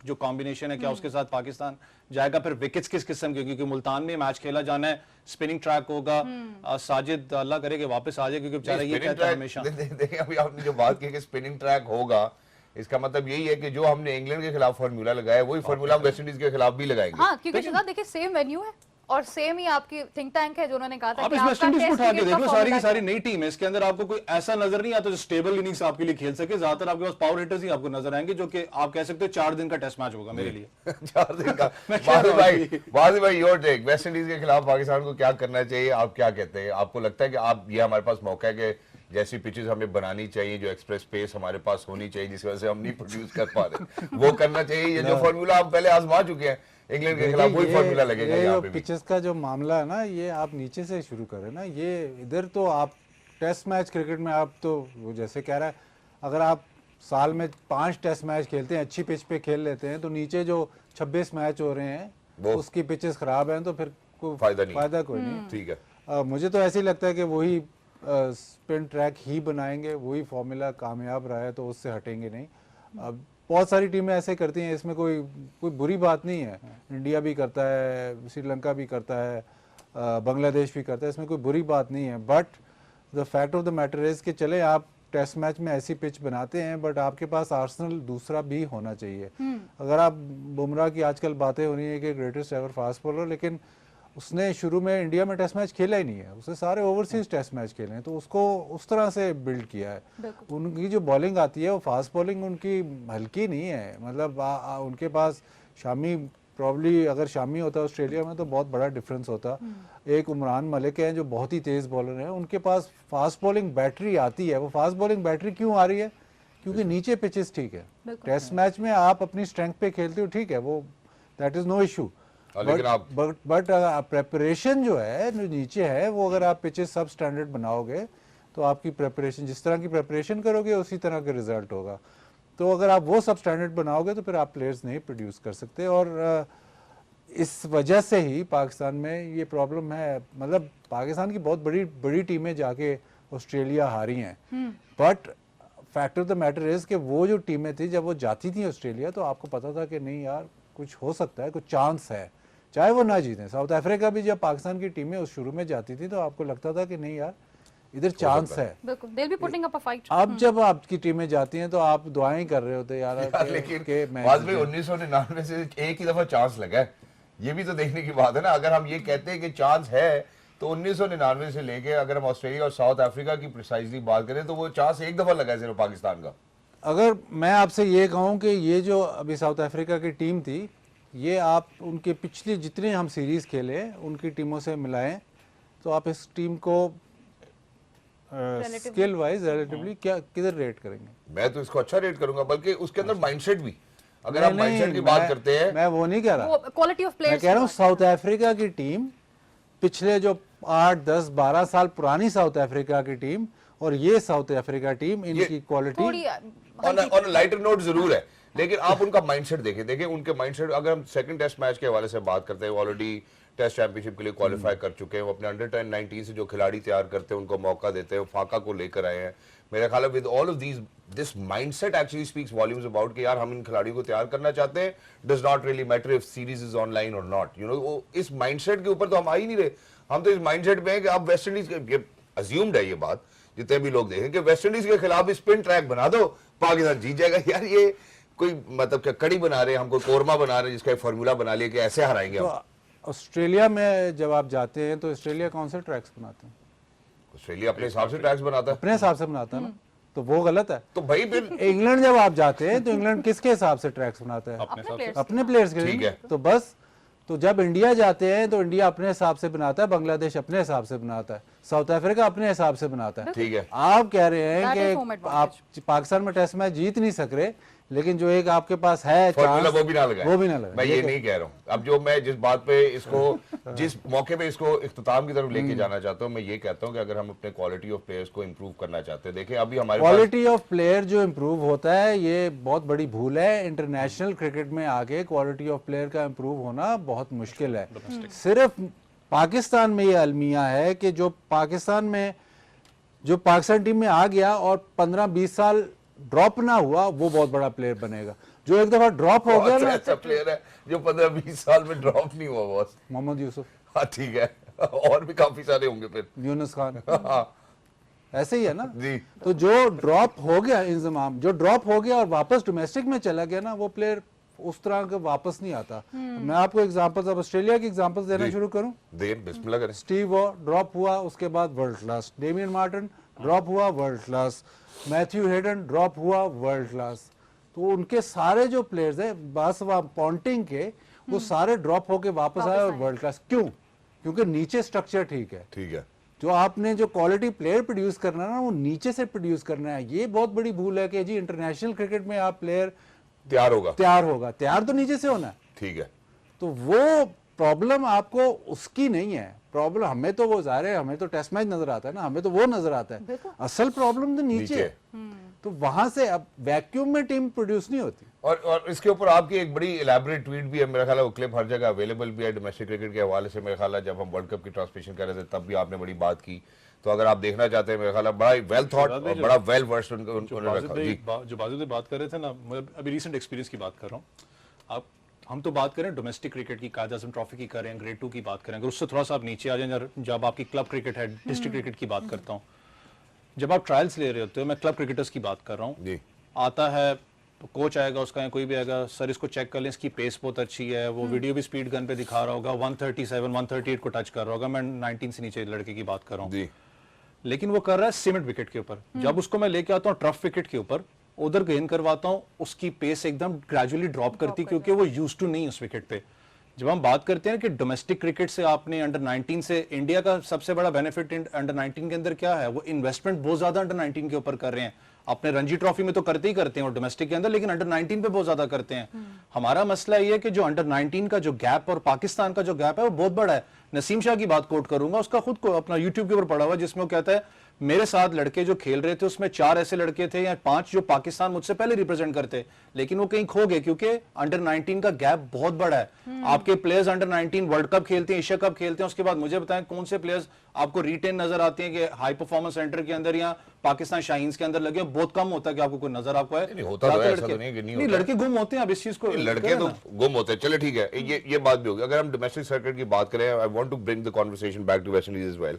D: जो कॉम्बिनेशन है, क्या उसके साथ पाकिस्तान जाएगा। फिर विकेट्स किस किस्म के, क्योंकि मुल्तान में मैच खेला जाना है, स्पिनिंग ट्रैक होगा। साजिद अल्लाह करे कि वापस आ जाए, क्योंकि बेचारा ये कहता है हमेशा।
A: देखिए अभी आपने जो बात की कि स्पिनिंग ट्रैक होगा, इसका मतलब यही है कि जो हमने इंग्लैंड के खिलाफ फार्मूला लगाया, वही फार्मूला हम वेस्ट इंडीज के खिलाफ भी लगाएंगे।
B: हाँ, क्योंकि शहजाद देखिए सेम वेन्यू है और सेम ही आपकी थिंक टैंक है जो उन्होंने कहा था
D: आप
B: कि
D: इस वेस्ट इंडीज को उठा के देखो, सारी की
B: फॉर्मूला
D: सारी नई टीम है, इसके अंदर आपको कोई ऐसा नजर नहीं आता जो स्टेबल इनिंग्स आपके लिए खेल सके। ज्यादातर आपके पास पावर हिटर्स ही आपको नजर आएंगे, जो कि आप कह सकते हो 4 दिन का टेस्ट मैच होगा मेरे लिए।
A: 4 दिन का। वाजिब भाई योर टेक, वेस्ट इंडीज के खिलाफ पाकिस्तान को क्या करना चाहिए, आप क्या कहते हैं? आपको लगता है कि आप ये हमारे पास मौका है कि जैसी पिचेस हमें बनानी चाहिए, जो एक्सप्रेस पेस हमारे पास होनी चाहिए, जिस वजह से हम नहीं प्रोड्यूस कर पा रहे, वो करना चाहिए? ये जो फार्मूला हम पहले आजमा चुके हैं इंग्लैंड के खिलाफ, वही फार्मूला लगेगा यहाँ पे भी?
C: पिचेस का जो मामला है ना, ये आप नीचे से शुरू करें ना। ये इधर तो आप टेस्ट मैच क्रिकेट में आप तो वो जैसे कह रहा है, अगर आप साल में 5 टेस्ट मैच खेलते हैं, अच्छी पिच पे खेल लेते हैं, तो नीचे जो 26 मैच हो रहे हैं उसकी पिचेस खराब हैं, तो फिर कोई फायदा कोई नहीं।
A: ठीक है,
C: मुझे तो ऐसे ही लगता है कि वही स्पिन ट्रैक ही बनाएंगे, वही फॉर्मूला कामयाब रहा है तो उससे हटेंगे नहीं। अब बहुत सारी टीमें ऐसे करती हैं, इसमें कोई बुरी बात नहीं है। इंडिया भी करता है, श्रीलंका भी करता है, बांग्लादेश भी करता है, इसमें कोई बुरी बात नहीं है। But the fact of the matter is कि चले आप टेस्ट मैच में ऐसी पिच बनाते हैं, बट आपके पास आर्सेनल दूसरा भी होना चाहिए। अगर आप बुमराह की आजकल बातें हो रही है कि ग्रेटेस्ट एवर फास्ट बॉलर, लेकिन उसने शुरू में इंडिया में टेस्ट मैच खेला ही नहीं है, उसने सारे ओवरसीज टेस्ट मैच खेले हैं, तो उसको उस तरह से बिल्ड किया है।
B: बिल्कुल।
C: उनकी जो बॉलिंग आती है वो फास्ट बॉलिंग उनकी हल्की नहीं है, मतलब उनके पास शामी, प्रॉब्ली अगर शामी होता ऑस्ट्रेलिया में तो बहुत बड़ा डिफरेंस होता। एक उमरान मलिक है जो बहुत ही तेज़ बॉलर है, उनके पास फास्ट बॉलिंग बैटरी आती है। वो फास्ट बॉलिंग बैटरी क्यों आ रही है? क्योंकि नीचे पिचेस ठीक है।
B: बिल्कुल।
C: टेस्ट मैच में आप अपनी स्ट्रेंथ पे खेलते हो, ठीक है, वो दैट इज़ नो इशू,
A: लेकिन आप
C: बट प्रेपरेशन जो है जो नीचे है वो अगर आप पिचेस सब स्टैंडर्ड बनाओगे तो आपकी प्रेपरेशन, जिस तरह की प्रेपरेशन करोगे उसी तरह का रिजल्ट होगा। तो अगर आप वो सब स्टैंडर्ड बनाओगे तो फिर आप प्लेयर्स नहीं प्रोड्यूस कर सकते, और इस वजह से ही पाकिस्तान में ये प्रॉब्लम है। मतलब पाकिस्तान की बहुत बड़ी बड़ी टीमें जाके ऑस्ट्रेलिया हारी हैं, but fact of the matter is कि वो जो टीमें थी जब वो जाती थी ऑस्ट्रेलिया तो आपको पता था कि नहीं यार कुछ हो सकता है, कुछ चांस है, चाहे वो ना जीतें। साउथ अफ्रीका भी जब पाकिस्तान की टीमें उस शुरू में जाती थी तो आपको लगता था कि नहीं यार इधर चांस है।
B: बिल्कुल, they'll be putting up a fight.
C: अब जब आपकी टीमें जाती हैं तो आप दुआएं कर रहे होते यार
A: लेकिन
C: कि मैं
A: बाद में 1999 से एक ही दफा चांस लगा है, ये भी तो देखने की बात है ना। अगर हम ये कहते हैं कि चांस है तो 1999 से लेके अगर हम ऑस्ट्रेलिया और साउथ अफ्रीका की प्रिसाइजली बात करें तो वो चांस एक दफा लगा है सिर्फ पाकिस्तान का।
C: अगर मैं आपसे ये कहूँ कि ये जो अभी साउथ अफ्रीका की टीम थी, ये आप उनके पिछले जितने हम सीरीज़ खेले उनकी टीमों से मिलाएं तो आप इस टीम को स्किल वाइज रिलेटिवली क्या किधर रेट करेंगे?
A: मैं तो इसको अच्छा रेट करूंगा, बल्कि उसके अंदर माइंडसेट भी, अगर आप माइंडसेट की बात करते हैं।
C: मैं वो नहीं कह रहा,
B: वो क्वालिटी ऑफ
C: मैं
B: प्लेयर्स
C: कह रहा हूँ साउथ अफ्रीका की टीम, पिछले जो 8, 10, 12 साल पुरानी साउथ अफ्रीका की टीम और ये साउथ अफ्रीका टीम, इनकी क्वालिटी
B: थोड़ी
A: ऑन लाइटर नोट जरूर है, लेकिन आप उनका माइंडसेट देखें उनके माइंडसेट। अगर हम सेकंड टेस्ट मैच के हवाले से बात करते हैं, ऑलरेडी टेस्ट चैंपियनशिप के लिए क्वालिफाई कर चुके हैं, वो अपने अंडर 10, 19 से जो खिलाड़ी तैयार करते हैं उनको मौका देते हैं, फाका को लेकर आए हैं। मेरा ख्याल है with all of this mindset actually speaks volumes about कि यार हम इन खिलाड़ियों को तैयार करना चाहते हैं, does not really matter if series is online और नॉट, यू नो। इस माइंडसेट के ऊपर तो हम आ ही नहीं रहे। हम तो इस माइंडसेट में है कि आप वेस्ट इंडीज, ये अज्यूम्ड है ये बात, जितने भी लोग देखें कि वेस्ट इंडीज के खिलाफ स्पिन ट्रैक बना दो, पाकिस्तान जीत जाएगा। यार ये कोई मतलब क्या कड़ी बना रहे हैं, हमको कोरमा बना रहे हैं जिसका एक फार्मूला बना लिया कि ऐसे हराएंगे हम।
C: ऑस्ट्रेलिया में जब आप जाते हैं तो ऑस्ट्रेलिया कौन से ट्रैक्स बनाते हैं?
A: ऑस्ट्रेलिया अपने हिसाब से ट्रैक्स बनाता है,
C: अपने हिसाब से बनाता है ना, तो वो गलत है।
A: तो भाई फिर
C: इंग्लैंड जब आप जाते हैं तो इंग्लैंड किसके हिसाब से ट्रैक्स बनाता है?
B: अपने प्लेयर्स
C: अपने प्लेयर्स के
A: ठीक
C: लिए।
A: है।
C: तो बस, तो जब इंडिया जाते हैं तो इंडिया अपने हिसाब से बनाता है, बांग्लादेश अपने हिसाब से बनाता है, साउथ अफ्रीका अपने हिसाब से बनाता है।
A: ठीक है।
C: आप कह रहे हैं
B: That is home
C: कि
B: advantage.
C: आप पाकिस्तान में टेस्ट मैच जीत नहीं सक रहे, लेकिन जो एक आपके पास है
A: फॉर्मूला
C: चांस,
A: वो भी ना लगाए,
C: वो भी ना लगाए।
A: मैं ये नहीं कह रहा हूँ। अब जो मैं जिस बात पे इसको जिस मौके पे इसको इख्तिताम की तरफ लेके जाना चाहता हूँ, मैं ये कहता हूँ कि अगर हम अपने क्वालिटी ऑफ प्लेयर्स को इंप्रूव करना चाहते हैं, देखिए अभी हमारे पास
C: क्वालिटी ऑफ प्लेयर जो इम्प्रूव होता है ये बहुत बड़ी भूल है। इंटरनेशनल क्रिकेट में आगे क्वालिटी ऑफ प्लेयर का इम्प्रूव होना बहुत मुश्किल है। सिर्फ पाकिस्तान में ये अलमिया है कि जो पाकिस्तान टीम में आ गया और 15-20 साल ड्रॉप ना हुआ वो बहुत बड़ा प्लेयर बनेगा। जो एक दफा ड्रॉप हो गया ना,
A: ऐसा प्लेयर है जो 15-20 साल में ड्रॉप नहीं हुआ बॉस।
C: मोहम्मद यूसुफ,
A: हाँ ठीक है, और भी काफी सारे होंगे फिर।
C: यूनुस खान,
A: हाँ
C: ऐसे ही है ना
A: जी।
C: तो जो ड्रॉप हो गया, इंजमाम जो ड्रॉप हो गया और वापस डोमेस्टिक में चला गया ना, वो प्लेयर उस तरह का वापस नहीं आता। मैं आपको एग्जांपल्स, अब ऑस्ट्रेलिया की एग्जांपल्स देना
A: जी।
C: शुरू करूं।
A: बिस्मिल्लाह करें।
C: स्टीव वॉ ड्रॉप हुआ, उसके बाद world class. Damien Martin drop हुआ, world class. Matthew Hayden drop हुआ, वर्ल्ड क्लास। तो उनके सारे जो प्लेयर्स हैं बासवा पॉन्टिंग के, वो सारे ड्रॉप होके वापस आए और वर्ल्ड क्लास। क्यों? क्योंकि नीचे स्ट्रक्चर ठीक है।
A: ठीक है।
C: जो आपने जो क्वालिटी प्लेयर प्रोड्यूस करना है ना, वो नीचे से प्रोड्यूस करना है। ये बहुत बड़ी भूल है कि जी इंटरनेशनल क्रिकेट में आप प्लेयर
A: तैयार होगा,
C: तैयार तो नीचे से होना है।
A: ठीक है।
C: तो वो प्रॉब्लम आपको उसकी नहीं है। प्रॉब्लम हमें तो वो ज़ाहिर है, हमें तो टेस्ट मैच नजर आता है ना, हमें तो वो नजर आता है। असल प्रॉब्लम तो नीचे है। तो वहां से अब वैक्यूम में टीम प्रोड्यूस नहीं होती।
A: और इसके ऊपर आपकी एक बड़ी इलेबोरेट ट्वीट भी है, मेरा ख्याल है वो क्लिप हर जगह अवेलेबल भी है डोमेस्टिक क्रिकेट के हवाले से। मेरा ख्याल है जब हम वर्ल्ड कप की ट्रांसमिशन कर रहे थे तब भी आपने बड़ी बात की, तो अगर आप देखना चाहते हैं, मेरा ख्याल है बड़ा वेल थॉट और बड़ा वेल वर्स्ड उन्होंने रखा। जी
D: जो बाजू बात कर रहे थे ना, मैं अभी रिसेंट एक्सपीरियंस की बात कर रहा हूँ। आप हम तो बात करें डोमेस्टिक क्रिकेट की, कायद आज़म ट्रॉफी की करें, ग्रेड 2 की बात करें, अगर उससे थोड़ा सा आप नीचे आ जाए, जब आपकी क्लब क्रिकेट है, डिस्ट्रिक्ट क्रिकेट की बात करता हूँ, जब आप ट्रायल्स ले रहे होते हो, मैं क्लब क्रिकेटर्स की बात कर रहा हूँ,
A: जी।
D: आता है कोच आएगा उसका या कोई भी आएगा, सर इसको चेक कर लें, इसकी पेस बहुत अच्छी है, वो वीडियो भी स्पीड गन पे दिखा रहा होगा, 137 138 को टच कर रहा होगा, मैं 19 से नीचे लड़के की बात कर रहा हूँ,
A: जी
D: लेकिन वो कर रहा है सीमेंट विकेट के ऊपर। जब उसको मैं लेके आता हूँ टर्फ विकेट के ऊपर, उधर गेंद करवाता हूँ, उसकी पेस एकदम ग्रेजुअली ड्रॉप करती, क्योंकि वो यूज टू नहीं उस विकेट पे। जब हम बात करते हैं कि डोमेस्टिक क्रिकेट से आपने अंडर 19 से, इंडिया का सबसे बड़ा बेनिफिट अंडर 19 के अंदर क्या है, वो इन्वेस्टमेंट बहुत ज्यादा अंडर 19 के ऊपर कर रहे हैं। अपने रणजी ट्रॉफी में तो करते ही करते हैं और डोमेस्टिक के अंदर, लेकिन अंडर 19 पे बहुत ज्यादा करते हैं। हमारा मसला ये है कि जो अंडर 19 का जो गैप और पाकिस्तान का जो गैप है वो बहुत बड़ा है। नसीम शाह की बात कोट करूंगा, उसका खुद को अपना यूट्यूब के ऊपर पड़ा हुआ, जिसमें वो कहता है मेरे साथ लड़के जो खेल रहे थे उसमें 4 ऐसे लड़के थे या 5 जो पाकिस्तान मुझसे पहले रिप्रेजेंट करते, लेकिन वो कहीं खो गए क्योंकि अंडर 19 का गैप बहुत बड़ा है। आपके प्लेयर्स अंडर 19 वर्ल्ड कप खेलते हैं, एशिया कप खेलते हैं, उसके बाद मुझे बताएं कौन से प्लेयर्स आपको रिटेन नजर आते हैं कि हाई परफॉर्मेंस सेंटर के अंदर या पाकिस्तान शाहीन्स के अंदर लगे? बहुत कम होता है कि आपको कोई नजर आपको है।
A: नहीं होता तो है, ऐसा तो नहीं कि नहीं होता।
D: लड़के गुम होते हैं, अब इस चीज को
A: लड़के तो गुम होते हैं। चले ठीक है, ये बात भी होगी। अगर हम डोमेस्टिक सर्किट की बात करें, I want to bring the conversation back to West Indies as well.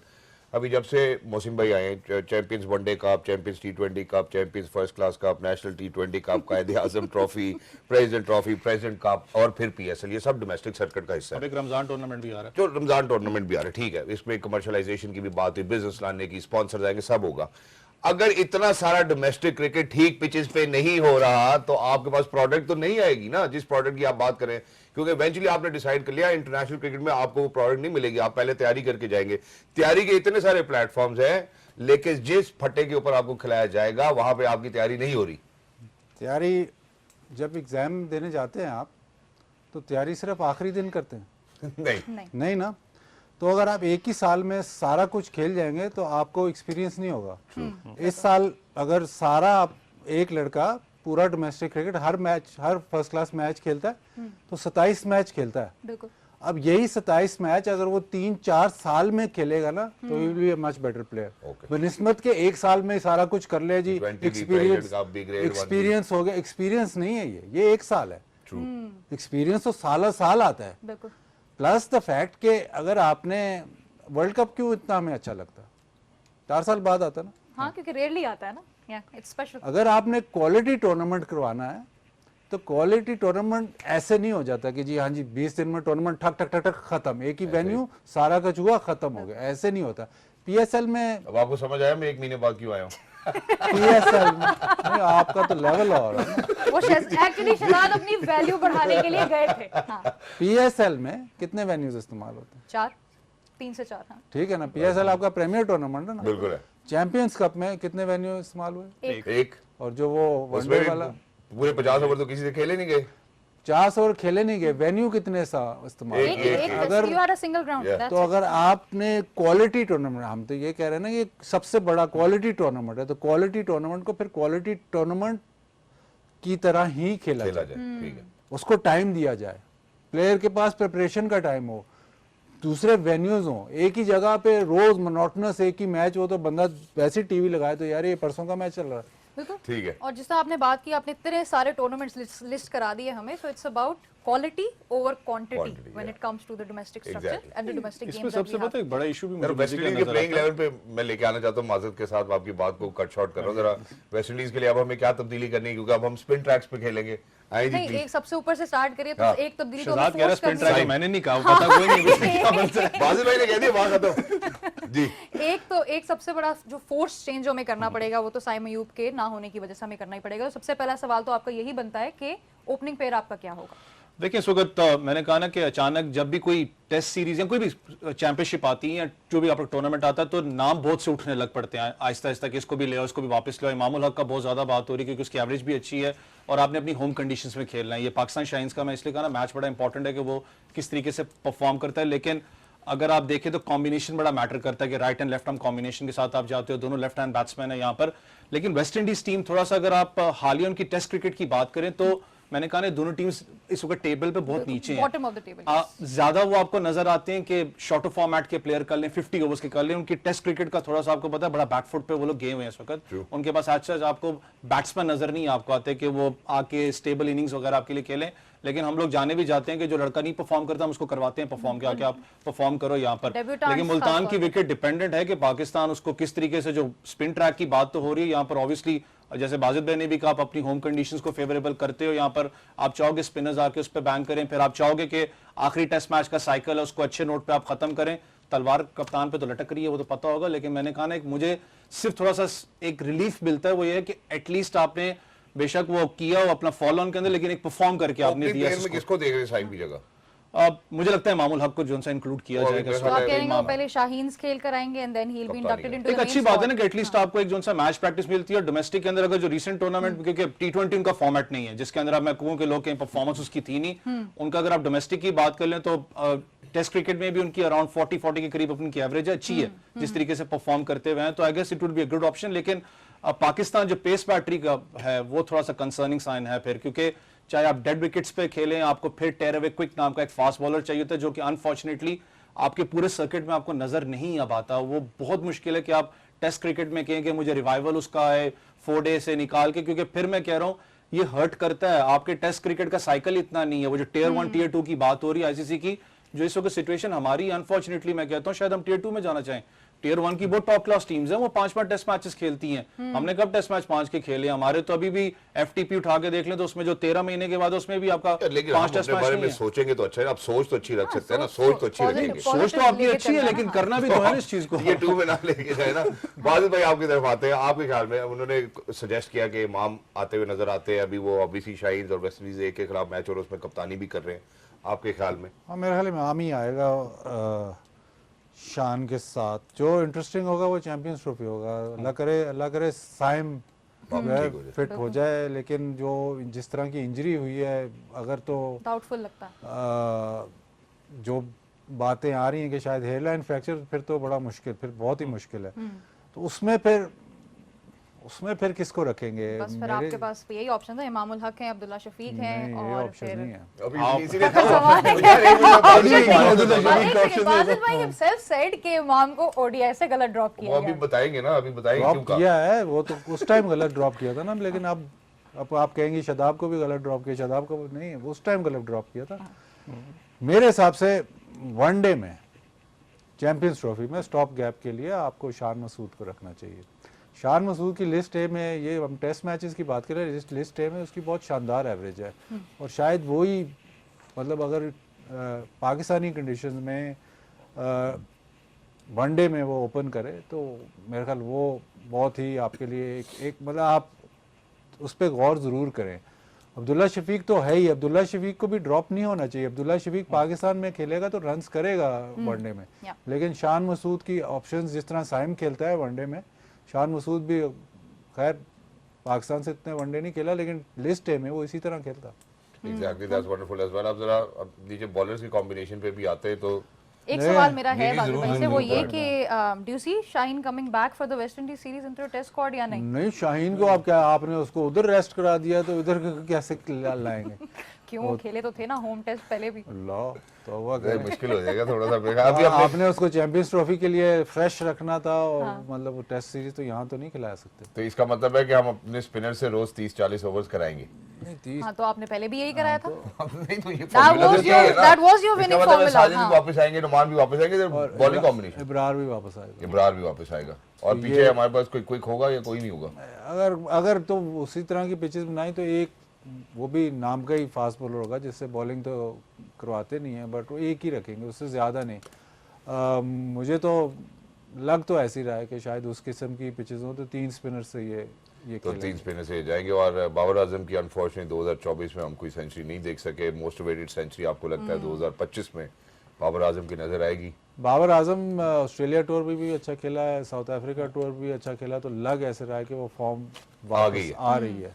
A: अभी जब से मौसिम भाई आए हैं, चैंपियंस वनडे कप, चैंपियंस टी20 cup, champions first class cup, national टी20 cup, Quaid-e Azam trophy, president cup और फिर पीएसएल, ये सब डोमेस्टिक सर्किट का हिस्सा है।
D: अब एक रमजान टूर्नामेंट भी आ रहा है,
A: जो रमजान टूर्नामेंट भी आ रहा है, ठीक है, इसमें कमर्शलाइजेशन की भी बात हुई, बिजनेस लाने की, स्पॉन्सर आएंगे, सब होगा। अगर इतना सारा डोमेस्टिक क्रिकेट ठीक पिचेस पे नहीं हो रहा तो आपके पास प्रोडक्ट तो नहीं आएगी ना, जिस प्रोडक्ट की आप बात करें, क्योंकि इवेंचुअली आपने डिसाइड कर लिया इंटरनेशनल क्रिकेट में आपको वो प्रोडक्ट नहीं मिलेगी, आप पहले तैयारी करके जाएंगे। तैयारी के इतने सारे प्लेटफॉर्म्स हैं, लेकिन जिस फट्टे के ऊपर आपको खिलाया जाएगा वहां पे आपकी तैयारी नहीं हो रही।
C: तैयारी जब एग्जाम देने जाते हैं आप, तो तैयारी सिर्फ आखिरी दिन करते हैं?
A: नहीं
C: नहीं ना। तो अगर आप एक ही साल में सारा कुछ खेल जाएंगे तो आपको एक्सपीरियंस नहीं होगा। इस साल अगर सारा एक लड़का पूरा डोमेस्टिक क्रिकेट हर मैच, हर फर्स्ट क्लास मैच खेलता है तो 27 मैच खेलता है।
B: बिल्कुल।
C: अब यही 27 मैच अगर वो 3-4 साल में खेलेगा ना तो will be a much better player. बनिस्बत के एक साल में सारा कुछ कर ले जी, एक्सपीरियंस हो गया। एक्सपीरियंस नहीं है ये 1 साल है। एक्सपीरियंस तो साल आता है।
B: बिल्कुल।
C: प्लस द फैक्ट कि अगर आपने वर्ल्ड कप क्यों इतना हमें अच्छा लगता है, 4 साल बाद आता ना।
B: हाँ, क्योंकि रेयरली आता है ना, या इट्स स्पेशल।
C: अगर आपने क्वालिटी टूर्नामेंट करवाना है तो क्वालिटी टूर्नामेंट ऐसे नहीं हो जाता कि जी हाँ जी 20 दिन में टूर्नामेंट ठक ठक ठक ठक खत्म, एक ही वेन्यू सारा का चूहा खत्म हो गया, ऐसे नहीं होता। पीएसएल में
A: अब आपको समझ आया मैं 1 महीने बाद क्यों आया हूँ?
C: पीएसएल में नहीं, आपका तो लेवल और है ना।
B: वो एक्चुअली शहजाद अपनी वैल्यू बढ़ाने के लिए गए थे। हाँ,
C: पीएसएल में कितने वेन्यूज इस्तेमाल होते हैं?
B: 4, 3 से 4। हाँ,
C: ठीक है ना। पीएसएल आपका प्रीमियर टूर्नामेंट है ना।
A: बिल्कुल है।
C: चैंपियंस कप में कितने वेन्यू इस्तेमाल हुए?
A: एक
C: और जो वो
A: उसमें
C: वनडे
A: भी
C: वाला
A: पूरे 50 ओवर तो किसी से खेले नहीं गए।
C: 50 ओवर खेले नहीं गए, वेन्यू कितने सा इस्तेमाल?
B: एक
C: अगर
B: you are a single ground.
C: तो अगर आपने क्वालिटी टूर्नामेंट, हम तो ये कह रहे हैं ना ये सबसे बड़ा क्वालिटी टूर्नामेंट है, तो क्वालिटी टूर्नामेंट को फिर क्वालिटी टूर्नामेंट की तरह ही खेला
A: खेला
C: जाए।
A: जाए, ठीक है।
C: उसको टाइम दिया जाए, प्लेयर के पास प्रिपरेशन का टाइम हो, दूसरे वेन्यूज हो। एक ही जगह पे रोज मोनोटोनस एक ही मैच हो तो बंदा वैसे टीवी लगाए तो यार ये परसों का मैच चल रहा है।
B: बिल्कुल
A: ठीक है।
B: और जिस आपने बात की, आपने इतने सारे टूर्नामेंट्स लिस्ट करा दिए हमें, so it's about quality over quantity
A: Quantity,
B: when
A: yeah.
B: It comes to the domestic structure
A: Exactly.
B: And the domestic
D: इसमें
B: गेम्स।
D: सबसे पता है एक बड़ा इशू भी
A: यार
D: मुझे
A: वेस्ट इंडीज के
D: नजर
A: प्लेइंग
D: आता है।
A: 11 पे मैं लेके आना चाहता हूँ, माजरत के साथ आपकी बात को कट शॉर्ट कर रहा हूँ जरा। वेस्ट इंडीज के लिए अब हमें क्या तब्दीली करनी है, क्योंकि अब हम स्पिन ट्रैक्स पे खेलेंगे। आई जी
B: नहीं,
A: प्लीज।
B: एक सबसे ऊपर से स्टार्ट करिए तो
A: हाँ।
B: एक तब्दीली तो
D: शहजाद कह रहा है
B: फोर्स
D: स्पिन
B: करनी
D: ट्रैक, मैंने नहीं कहा, पता कोई नहीं क्या बनता है।
A: बाजिल भाई ने कह दिया वहां खत्म। जी
B: है। एक सबसे बड़ा जो फोर्स चेंज हमें करना पड़ेगा वो तो साइम अयूब के ना होने की वजह से हमें करना ही पड़ेगा। तो सबसे पहला सवाल तो आपका यही बनता है कि ओपनिंग पेयर आपका क्या होगा?
D: देखिए इस वक्त मैंने कहा ना कि अचानक जब भी कोई टेस्ट सीरीज या कोई भी चैंपियनशिप आती है या जो भी आपका टूर्नामेंट आता है तो नाम बहुत से उठने लग पड़ते हैं आहिस्ता आहिस्ता कि इसको भी ले आओ, इसको भी वापस ले आओ। इमामुल हक का बहुत ज्यादा बात हो रही है क्योंकि उसकी एवरेज भी अच्छी है और आपने अपनी होम कंडीशंस में खेलना है। ये पाकिस्तान शाहीन्स का मैं इसलिए कहा ना मैच बड़ा इंपॉर्टेंट है कि वो किस तरीके से परफॉर्म करता है। लेकिन अगर आप देखें तो कॉम्बिनेशन बड़ा मैटर करता है कि right and left arm combination के साथ आप जाते हो, दोनों लेफ्ट हैंड बैट्समैन है यहाँ पर। लेकिन वेस्ट इंडीज टीम थोड़ा सा, अगर आप हालिया उनकी टेस्ट क्रिकेट की बात करें तो मैंने कहा ना दोनों टीम्स इस वक्त टेबल पे बहुत नीचे हैं,
B: बॉटम ऑफ द टेबल।
D: ज्यादा वो आपको नजर आते हैं कि शॉर्टर फॉर्मेट के प्लेयर कर लें, 50 ओवर्स के कर लें। उनकी टेस्ट क्रिकेट का थोड़ा सा आपको पता है बड़ा बैकफुट पे वो लोग गए हुए हैं इस वक्त। उनके पास आज आपको बैट्समैन नजर नहीं आपको आते कि वो आके स्टेबल इनिंग्स वगैरह आपके लिए खेलें। लेकिन हम लोग जाने भी जाते हैं कि जो लड़का नहीं परफॉर्म करता हम उसको करवाते हैं परफॉर्म, क्या क्या आप परफॉर्म करो यहाँ पर।
B: Debutants
D: लेकिन मुल्तान
B: खास
D: की
B: तौर
D: विकेट डिपेंडेंट है कि पाकिस्तान उसको किस तरीके से, जो स्पिन ट्रैक की बात तो हो रही है यहाँ पर ऑब्वियसली और जैसे बाजिद भाई ने भी कहा, आप अपनी होम कंडीशंस को फेवरेबल करते हो, यहाँ पर आप चाहोगे स्पिनर्स आके उस पर बैंक करें, फिर आप चाहोगे कि आखिरी टेस्ट मैच का साइकिल है उसको अच्छे नोट पे आप खत्म करें। तलवार कप्तान पे तो लटक रही है, वो तो पता होगा, लेकिन मैंने कहा ना, एक मुझे सिर्फ थोड़ा सा एक रिलीफ मिलता है, वो ये है कि एटलीस्ट आपने बेशक वो किया हो अपना फॉलो ऑन के अंदर, लेकिन एक परफॉर्म करके आपने दिया।
A: में किसको देख रहे हैं साइम की जगह?
D: मुझे लगता है मामूल हक को जो सा इंक्लूड किया जाएगा।
B: तो आप कह रहे हैं वो पहले शाहीन खेल कर आएंगे and then he will be inducted into the
D: एक अच्छी बात है ना कि एटलीस्ट आपको एक जो सा मैच प्रैक्टिस मिलती है डोमेस्टिक के अंदर। अगर जो रीसेंट टूर्नामेंट, क्योंकि T20 उनका फॉर्मेट नहीं है जिसके अंदर आप मैं कहूं कि लोग कहीं परफॉर्मेंस उसकी थी नहीं, उनका अगर आप डोमेस्टिक की बात कर लें तो टेस्ट क्रिकेट में भी उनकी अराउंड 40 के करीब अपनी एवरेज अच्छी है जिस तरीके से परफॉर्म करते हुए हैं, तो I guess it would be a good option. लेकिन पाकिस्तान जो पेस बैटरी का है वो थोड़ा सा कंसर्निंग साइन है फिर, क्योंकि चाहे आप डेड विकेट्स पे खेलें, आपको फिर टेयर अवे क्विक नाम का एक फास्ट बॉलर चाहिए होता है, जो कि अनफॉर्चुनेटली आपके पूरे सर्किट में आपको नजर नहीं आ पाता। वो बहुत मुश्किल है कि आप टेस्ट क्रिकेट में कहें कि मुझे रिवाइवल उसका है 4 डे से निकाल के, क्योंकि फिर मैं कह रहा हूं ये हर्ट करता है। आपके टेस्ट क्रिकेट का साइकिल इतना नहीं है। वो जो टियर 1 टियर 2 की बात हो रही है आईसीसी की, जो इस वक्त सिचुएशन हमारी, अनफॉर्चुनेटली मैं कहता हूं शायद हम टियर 2 में जाना चाहें। टियर 1 की बहुत टॉप क्लास टीम्स हैं, वो 5 टेस्ट मैचेस खेलती हैं। हमने कब टेस्ट मैच 5 के खेले? हमारे तो अभी भी एफटीपी उठा के देख लें तो उसमें जो 13 महीने के बाद उसमें भी आपका 5 टेस्ट मैच नहीं है।
A: सोचेंगे तो अच्छा है, आप सोच तो अच्छी रख सकते हैं ना, सोच तो अच्छी रखेंगे।
D: सोच तो आपकी अच्छी है, लेकिन करना भी तो है इस चीज को।
A: ये 2 में ना लेके जाए ना। बाजिद भाई आपकी तरफ आते हैं, आपके ख्याल में उन्होंने सजेस्ट किया कि इमाम आते हुए नजर आते हैं, अभी वो ऑब्वियसली शाहीन और वेस्ट इंडीज एक के खिलाफ मैच और उसमें कप्तानी भी कर रहे हैं, आपके ख्याल में?
C: हाँ, मेरे ख्याल में आम ही आएगा शान के साथ। जो इंटरेस्टिंग होगा वो चैंपियंस ट्रॉफी होगा। अल्लाह करे साइम फिट हो जाए, लेकिन जो जिस तरह की इंजरी हुई है, अगर तो
B: डाउटफुल लगता है।
C: जो बातें आ रही हैं कि शायद हेयरलाइन फ्रैक्चर, फिर तो बड़ा मुश्किल, फिर बहुत ही मुश्किल है। तो उसमें फिर किसको रखेंगे?
B: बस फिर आपके पास यही ऑप्शन था, इमामुल हक हैं, अब्दुल्ला शफीक हैं, और फिर
C: नहीं है।
A: अभी इसीलिए
B: बाजिद भाई हिमसेल्फ सेड कि इमाम को ओडीआई से गलत ड्रॉप किया
A: वो अभी बताएंगे ना, अभी बताएंगे क्यों
C: ड्रॉप किया है। वो तो उस टाइम गलत ड्रॉप किया था ना, लेकिन अब आप कहेंगे शदाब को भी गलत ड्रॉप किया। शदाब को नहीं, उस टाइम गलत ड्रॉप किया था। मेरे हिसाब से वनडे में चैंपियंस ट्रॉफी में स्टॉप गैप के लिए आपको शान मसूद को रखना चाहिए। शान मसूद की लिस्ट ए में, ये हम टेस्ट मैचेस की बात करें, लिस्ट ए में उसकी बहुत शानदार एवरेज है, और शायद वही मतलब अगर पाकिस्तानी कंडीशंस में वनडे में वो ओपन करे तो मेरे ख्याल वो बहुत ही आपके लिए एक मतलब आप उस पर गौर ज़रूर करें। अब्दुल्ला शफीक तो है ही, अब्दुल्ला शफीक को भी ड्रॉप नहीं होना चाहिए। अब्दुल्ला शफीक पाकिस्तान में खेलेगा तो रन्स करेगा वनडे में, लेकिन शान मसूद की ऑप्शंस, जिस तरह साइम खेलता है वनडे में, शान मसूद भी खैर पाकिस्तान से इतने वनडे नहीं खेला, लेकिन लिस्ट ए में वो इसी तरह खेलता।
A: Exactly, that's wonderful as well। अब जरा अब नीचे बॉलर्स की कॉम्बिनेशन पे भी आते हैं, तो
B: एक सवाल मेरा है बाजिद भाई से, वो ये कि do you see Shaheen coming back for the West Indies series into test squad या नहीं?
C: नहीं, शाहीन को आप क्या, आपने उसको उधर रेस्ट करा दिया तो इधर कैसे लाएंगे?
B: क्यों, खेले तो थे ना होम टेस्ट पहले भी।
C: अल्लाह तौबा
A: very
C: करे।
A: मुश्किल हो जाएगा थोड़ा सा। अभी
C: आपने उसको चैंपियंस ट्रॉफी के लिए फ्रेश रखना था, और मतलब टेस्ट सीरीज तो यहाँ तो नहीं खिला सकते।
A: तो इसका मतलब है कि हम अपने स्पिनर से रोज 30-40 ओवर्स कराएंगे।
C: नहीं, 30
B: हाँ, तो आपने पहले भी यही कराया था।
A: नहीं तो ये
B: that was your winning formula,
A: Sajid
B: हाँ।
A: भी वापस आएंगे, नुमान भी वापस आएंगे, बॉलिंग कॉम्बिनेशन
C: इब्रार भी वापस आएगा।
A: इब्रार भी वापस आएगा, और पीछे हमारे पास कोई क्विक होगा या कोई नहीं होगा?
C: अगर तो उसी तरह की पिचेस बनाई तो एक वो भी नाम का ही फास्ट बॉलर होगा, जिससे बॉलिंग तो करवाते नहीं है, बट वो एक ही रखेंगे, उससे ज़्यादा नहीं। मुझे तो लग तो ऐसी रहा है कि शायद उस किस्म की पिचेस हो तो 3 स्पिनर से ये
A: तो 3 स्पिनर से जाएंगे। और बाबर आजम की अनफॉर्चुनेटली 2024 में हम कोई सेंचुरी नहीं देख सके। मोस्ट वेटेड सेंचुरी आपको लगता है 2025 में बाबर आजम की नजर आएगी?
C: बाबर आजम ऑस्ट्रेलिया टूर भी अच्छा खेला है, साउथ अफ्रीका टूर भी अच्छा खेला, तो लग ऐसे रहा है कि वो फॉर्म
A: आ गई है।
C: आ रही है,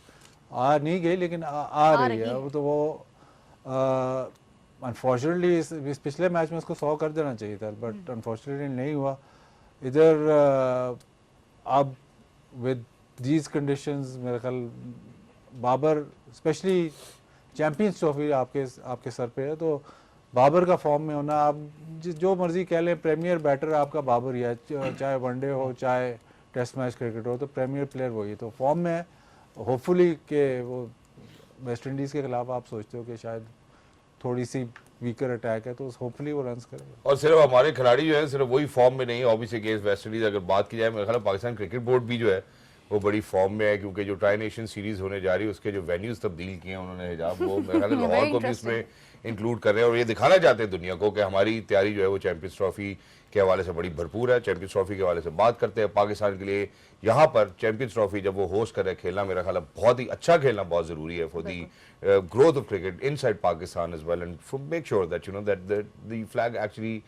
C: आ नहीं गई लेकिन आ रही है। अब तो वो अनफॉर्चुनेटली इस पिछले मैच में उसको 100 कर देना चाहिए था, बट अनफॉर्चुनेटली नहीं हुआ। इधर अब विद दीज कंडीशंस मेरे ख्याल बाबर, स्पेशली चैंपियंस ट्रॉफी आपके सर पे है, तो बाबर का फॉर्म में होना, आप जो मर्जी कह लें, प्रीमियर बैटर आपका बाबर ही है, चाहे वनडे हो चाहे टेस्ट मैच क्रिकेट हो, तो प्रीमियर प्लेयर वही है, तो फॉर्म में है। होपफुली के वो वेस्ट इंडीज़ के खिलाफ आप सोचते हो कि शायद थोड़ी सी वीकर अटैक है, तो होपफुली वो रन्स करेगा।
A: और सिर्फ हमारे खिलाड़ी जो है सिर्फ वही फॉर्म में नहीं है, ऑब्वियसली अगेंस्ट वेस्ट इंडीज अगर बात की जाए, मेरे ख्याल पाकिस्तान क्रिकेट बोर्ड भी जो है वो बड़ी फॉर्म में है, क्योंकि जो ट्राई नेशन सीरीज होने जा रही है उसके जो वेन्यूज तब्दील किए हैं उन्होंने हिजाब, वो मेरे ख्याल है लाहौर को भी इसमें इंक्लूड कर रहे हैं और ये दिखाना चाहते हैं दुनिया को कि हमारी तैयारी जो है वो चैंपियंस ट्रॉफी के हवाले से बड़ी भरपूर है। चैंपियंस ट्रॉफी के हवाले से बात करते हैं, पाकिस्तान के लिए यहाँ पर चैंपियंस ट्रॉफी जब वो होस्ट कर रहे हैं, खेलना मेरा ख्याल है बहुत ही अच्छा खेलना बहुत जरूरी है for the growth of cricket inside Pakistan as well, and for make sure that you know that the flag actually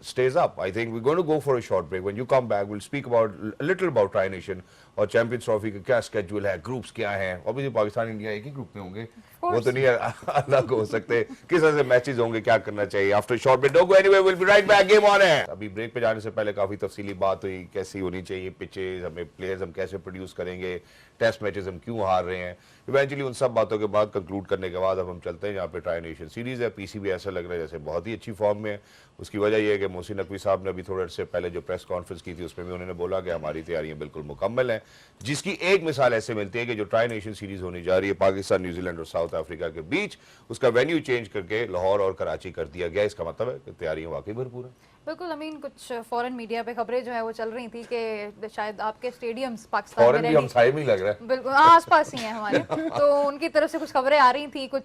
A: stays up. I think we're going to go for a short break. When you come back, we'll speak about a little about Tri Nation और champions trophy का क्या schedule है, groups क्या हैं। Obviously Pakistan India एक ही group में होंगे, वो तो नहीं अलग हो सकते, किस तरह से मैचेस होंगे, क्या करना चाहिए। After short break, don't go anywhere, will be right back, game on है। अभी ब्रेक पे जाने से पहले काफी तफसीली बात हुई, कैसी होनी चाहिए पिचेस, हमें प्लेयर्स हम कैसे प्रोड्यूस करेंगे, टेस्ट मैचेस हम क्यों हार रहे हैं। इवेंचुअली उन सब बातों के बाद कंक्लूड करने के बाद अब हम चलते हैं यहाँ पे ट्राई नेशन सीरीज है। पीसीबी ऐसा लग रहा है जैसे बहुत ही अच्छी फॉर्म में है। उसकी वजह यह है कि मोहसिन नकवी साहब ने अभी थोड़े से पहले जो प्रेस कॉन्फ्रेंस की थी उसमें भी उन्होंने बोला कि हमारी तैयारियां बिल्कुल मुकम्मल हैं, जिसकी एक मिसाल ऐसे मिलती है कि जो ट्राई नेशन सीरीज होने जा रही है पाकिस्तान, न्यूजीलैंड और साउथ अफ्रीका के बीच, उसका वेन्यू चेंज करके लाहौर और कराची कर दिया गया। इसका मतलब है कि तैयारियां वाकई भरपूर है।
B: बिल्कुल अमीन, कुछ फॉरेन मीडिया पे खबरें जो है वो चल रही थी कि शायद आपके स्टेडियम्स पाकिस्तान में
A: फॉरेन भी हम साइड में ही लग रहा है,
B: बिल्कुल आस पास ही हैं हमारे तो उनकी तरफ से कुछ खबरें आ रही थी, कुछ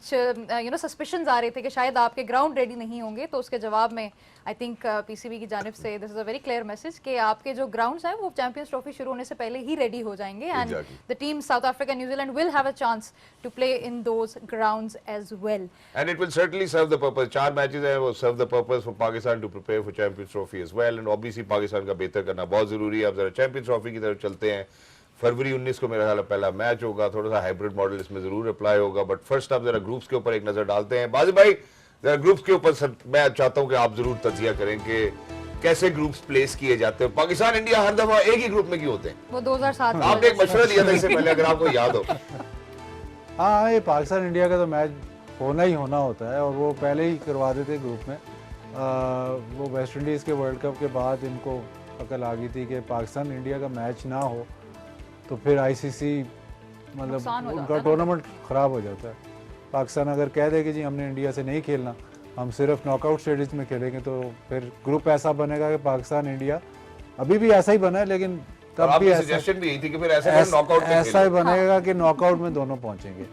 B: सस्पिशंस आ रहे थे कि शायद आपके ग्राउंड रेडी नहीं होंगे। तो उसके जवाब में आई थिंक पीसीबी की जानिब से this is a very clear message कि आपके जो ग्राउंड्स हैं वो चैंपियंस ट्रॉफी शुरू होने से पहले ही रेडी हो जाएंगे and the team South Africa New Zealand will have a chance to play in those grounds as well,
A: and it will certainly serve the purpose. 4 matches हैं, वो serve the purpose for Pakistan to prepare for Champions Trophy as well, and obviously Pakistan का बेहतर करना बहुत जरूरी है। अब जरा चैंपियंस ट्रॉफी की तरफ चलते हैं। फरवरी 19 को मेरा ख्याल पहला मैच होगा, थोड़ा सा हाइब्रिड मॉडल इसमें जरूर अप्लाई होगा, बट फर्स्ट आप जरा ग्रुप्स के ऊपर एक नजर डालते हैं। बाजी भाई जरा ग्रुप्स के ऊपर मैं चाहता हूं कि आप जरूर तजिया करें कि कैसे ग्रुप्स प्लेस किए जाते हैं। पाकिस्तान इंडिया हर दफा एक ही ग्रुप में क्यों होते हैं?
B: वो 2007 में
A: आपने एक मशवरा दिया था इससे पहले, अगर आपको याद हो।
C: हाँ, ये पाकिस्तान इंडिया का तो मैच होना ही होना होता है और वो पहले ही करवा देते ग्रुप में। वो वेस्ट इंडीज़ के वर्ल्ड कप के बाद इनको अकल आ गई थी कि पाकिस्तान इंडिया का मैच ना हो तो फिर आईसीसी मतलब उनका टूर्नामेंट ख़राब हो जाता है। पाकिस्तान अगर कह दे कि जी हमने इंडिया से नहीं खेलना, हम सिर्फ नॉकआउट स्टेजेस में खेलेंगे, तो फिर ग्रुप ऐसा बनेगा कि पाकिस्तान इंडिया अभी भी ऐसा ही बना है, लेकिन तब भी
A: सजेशन भी यही थी कि फिर ऐसा
C: ही बनेगा कि नॉकआउट में दोनों पहुंचेंगे।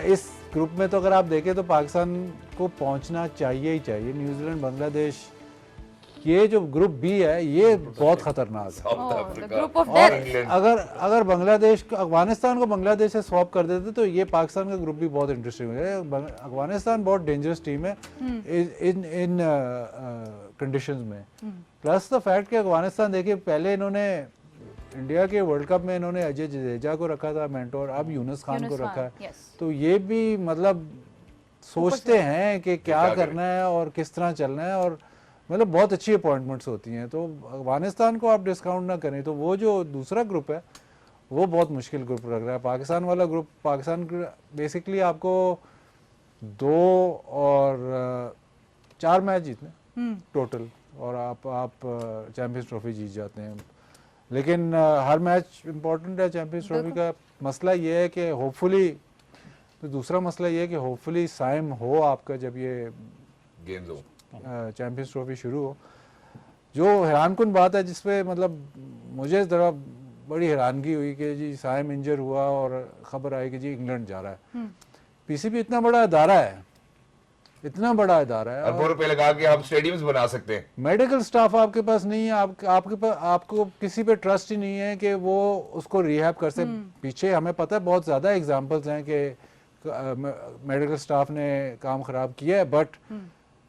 C: इस ग्रुप में तो अगर आप देखें तो पाकिस्तान को पहुंचना चाहिए ही चाहिए। न्यूजीलैंड, बांग्लादेश, ये जो ग्रुप बी है ये बहुत खतरनाक है। और अगर बांग्लादेश को, अफगानिस्तान को बांग्लादेश से स्वैप कर देते तो ये पाकिस्तान का ग्रुप भी बहुत इंटरेस्टिंग हो जाएगा। अफगानिस्तान बहुत डेंजरस टीम है इन कंडीशंस में। प्लस द फैक्ट कि अफगानिस्तान देखिए पहले इन्होंने इंडिया के वर्ल्ड कप में इन्होंने अजय जडेजा को रखा था मेंटोर, अब यूनुस खान को रखा है। तो ये भी मतलब सोचते हैं कि क्या करना है और किस तरह चलना है, और मतलब बहुत अच्छी अपॉइंटमेंट्स होती हैं। तो अफगानिस्तान को आप डिस्काउंट ना करें तो वो जो दूसरा ग्रुप है वो बहुत मुश्किल ग्रुप लग रहा है। पाकिस्तान वाला ग्रुप, पाकिस्तान बेसिकली आपको 2 और 4 मैच जीतने टोटल और आप चैंपियंस ट्रॉफी जीत जाते हैं। लेकिन हर मैच इम्पोर्टेंट है चैंपियंस ट्रॉफी का। मसला ये है कि होपफुली, तो दूसरा मसला ये है कि होपफुली साइम हो आपका जब ये
A: गेम्स हो,
C: चैंपियंस ट्रॉफी शुरू हो। जो हैरानकुन बात है जिसपे मतलब मुझे ज़रा बड़ी हैरानगी हुई कि जी साइम इंजर हुआ और ख़बर आई कि जी इंग्लैंड जा रहा है। पीसीबी इतना बड़ा इदारा है, इतना बड़ा इदारा है,
A: अरबों रुपए लगा के हम स्टेडियम्स बना सकते हैं।
C: मेडिकल स्टाफ आपके पास नहीं है, आपके पास, आपको किसी पे ट्रस्ट ही नहीं है कि वो उसको रिहैब कर सके। पीछे हमें पता है बहुत ज़्यादा एग्जांपल्स हैं कि मेडिकल स्टाफ ने काम ख़राब किया है, बट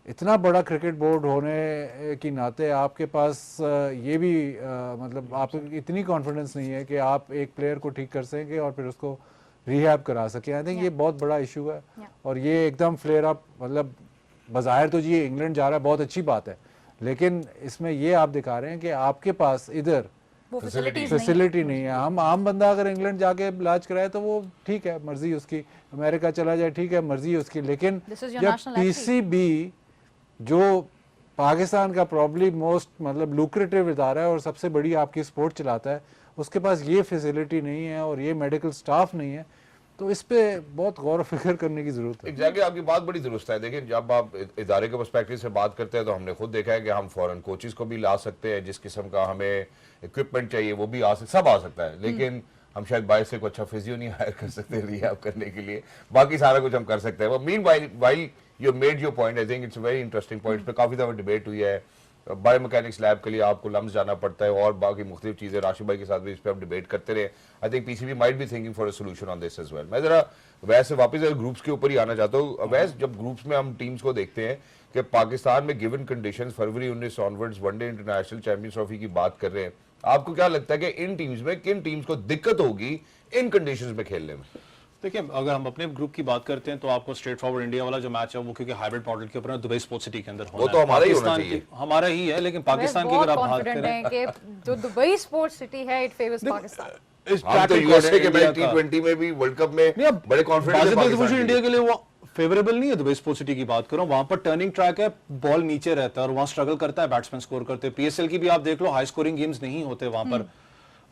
C: इतना बड़ा क्रिकेट बोर्ड होने की नाते आपके पास ये भी मतलब आप इतनी कॉन्फिडेंस नहीं है कि आप एक प्लेयर को ठीक कर सकेंगे और फिर उसको रिहैब करा सके। आई थिंक ये बहुत बड़ा इशू है और ये एकदम फ्लेयर अप, मतलब बाज़ाहिर तो जी इंग्लैंड जा रहा है, बहुत अच्छी बात है, लेकिन इसमें ये आप दिखा रहे हैं कि आपके पास इधर फैसिलिटी नहीं है। हम आम बंदा अगर इंग्लैंड जाके इलाज कराए तो वो ठीक है, मर्जी उसकी, अमेरिका चला जाए ठीक है, मर्जी उसकी, लेकिन जब पीसीबी जो पाकिस्तान का प्रॉब्ली मोस्ट मतलब लुक्रेटिव इदारा है और सबसे बड़ी आपकी स्पोर्ट चलाता है, उसके पास ये फैसिलिटी नहीं है और ये मेडिकल स्टाफ नहीं है, तो इस पे बहुत गौर व फिक्र करने की जरूरत है।
A: एग्जैक्टली आपकी बात बड़ी दुरुस्त है। देखिए जब आप इदारे के पर्सपेक्टिव से बात करते हैं तो हमने खुद देखा है कि हम फॉरेन कोचेस को भी ला सकते हैं, जिस किस्म का हमें इक्विपमेंट चाहिए वो भी सब आ सकता है, लेकिन हम शायद बाहर से कोई अच्छा फिजियो नहीं हायर कर सकते रिहैब करने के लिए, बाकी सारा कुछ हम कर सकते हैं। Mean while you made your point, I think it's very interesting point पे काफी दफा डिबेट हुई है। बायोमैकेनिक्स लैब के लिए आपको लम्स जाना पड़ता है और बाकी मुख्तलिफ चीजें, राशिद भाई के साथ भी इस पर हम डिबेट करते रहे। I think PCB might be thinking for a solution on this as well. मैं जरा वैसे वापस ग्रुप्स के ऊपर ही आना चाहता हूँ। वैसे जब ग्रुप्स में हम टीम्स को देखते हैं कि पाकिस्तान में गिवन कंडीशंस फरवरी 19 onwards one day international champions trophy की बात कर रहे हैं, आपको क्या लगता है कि इन टीम्स में किन टीम्स को दिक्कत होगी इन कंडीशंस में खेलने में?
D: देखिए, अगर हम अपने ग्रुप की बात करते हैं तो आपको स्ट्रेट फॉरवर्ड इंडिया वाला जो मैच है वो क्योंकि हाइब्रिड मॉडल के ऊपर है, दुबई स्पोर्ट्स सिटी के अंदर होना
A: वो तो हमारा ही होना
D: पाकिस्तान
A: चाहिए।
D: हमारा ही है, लेकिन पाकिस्तान की
B: बहुत
D: अगर आप बात
B: कॉन्फिडेंट
D: करें
B: है कि जो दुबई स्पोर्ट्स सिटी है इट फेवर्स पाकिस्तान।
D: इस
A: हम तो
D: track record
A: यूएसए
D: है
A: के
D: इंडिया
A: मैच
D: का।
A: T20 में भी वर्ल्ड कप में
D: नहीं, अब
A: बड़े कॉन्फिडेंस
D: इंडिया के लिए वो फेवरेबल नहीं है। दुबई स्पोर्ट्स सिटी की बात करो, वहां पर टर्निंग ट्रैक है, बॉल नीचे रहता है और वहां स्ट्रगल करता है बैट्समैन स्कोर करते हैं। पीएसएल की भी आप देख लो, हाई स्कोरिंग गेम्स नहीं होते वहां पर।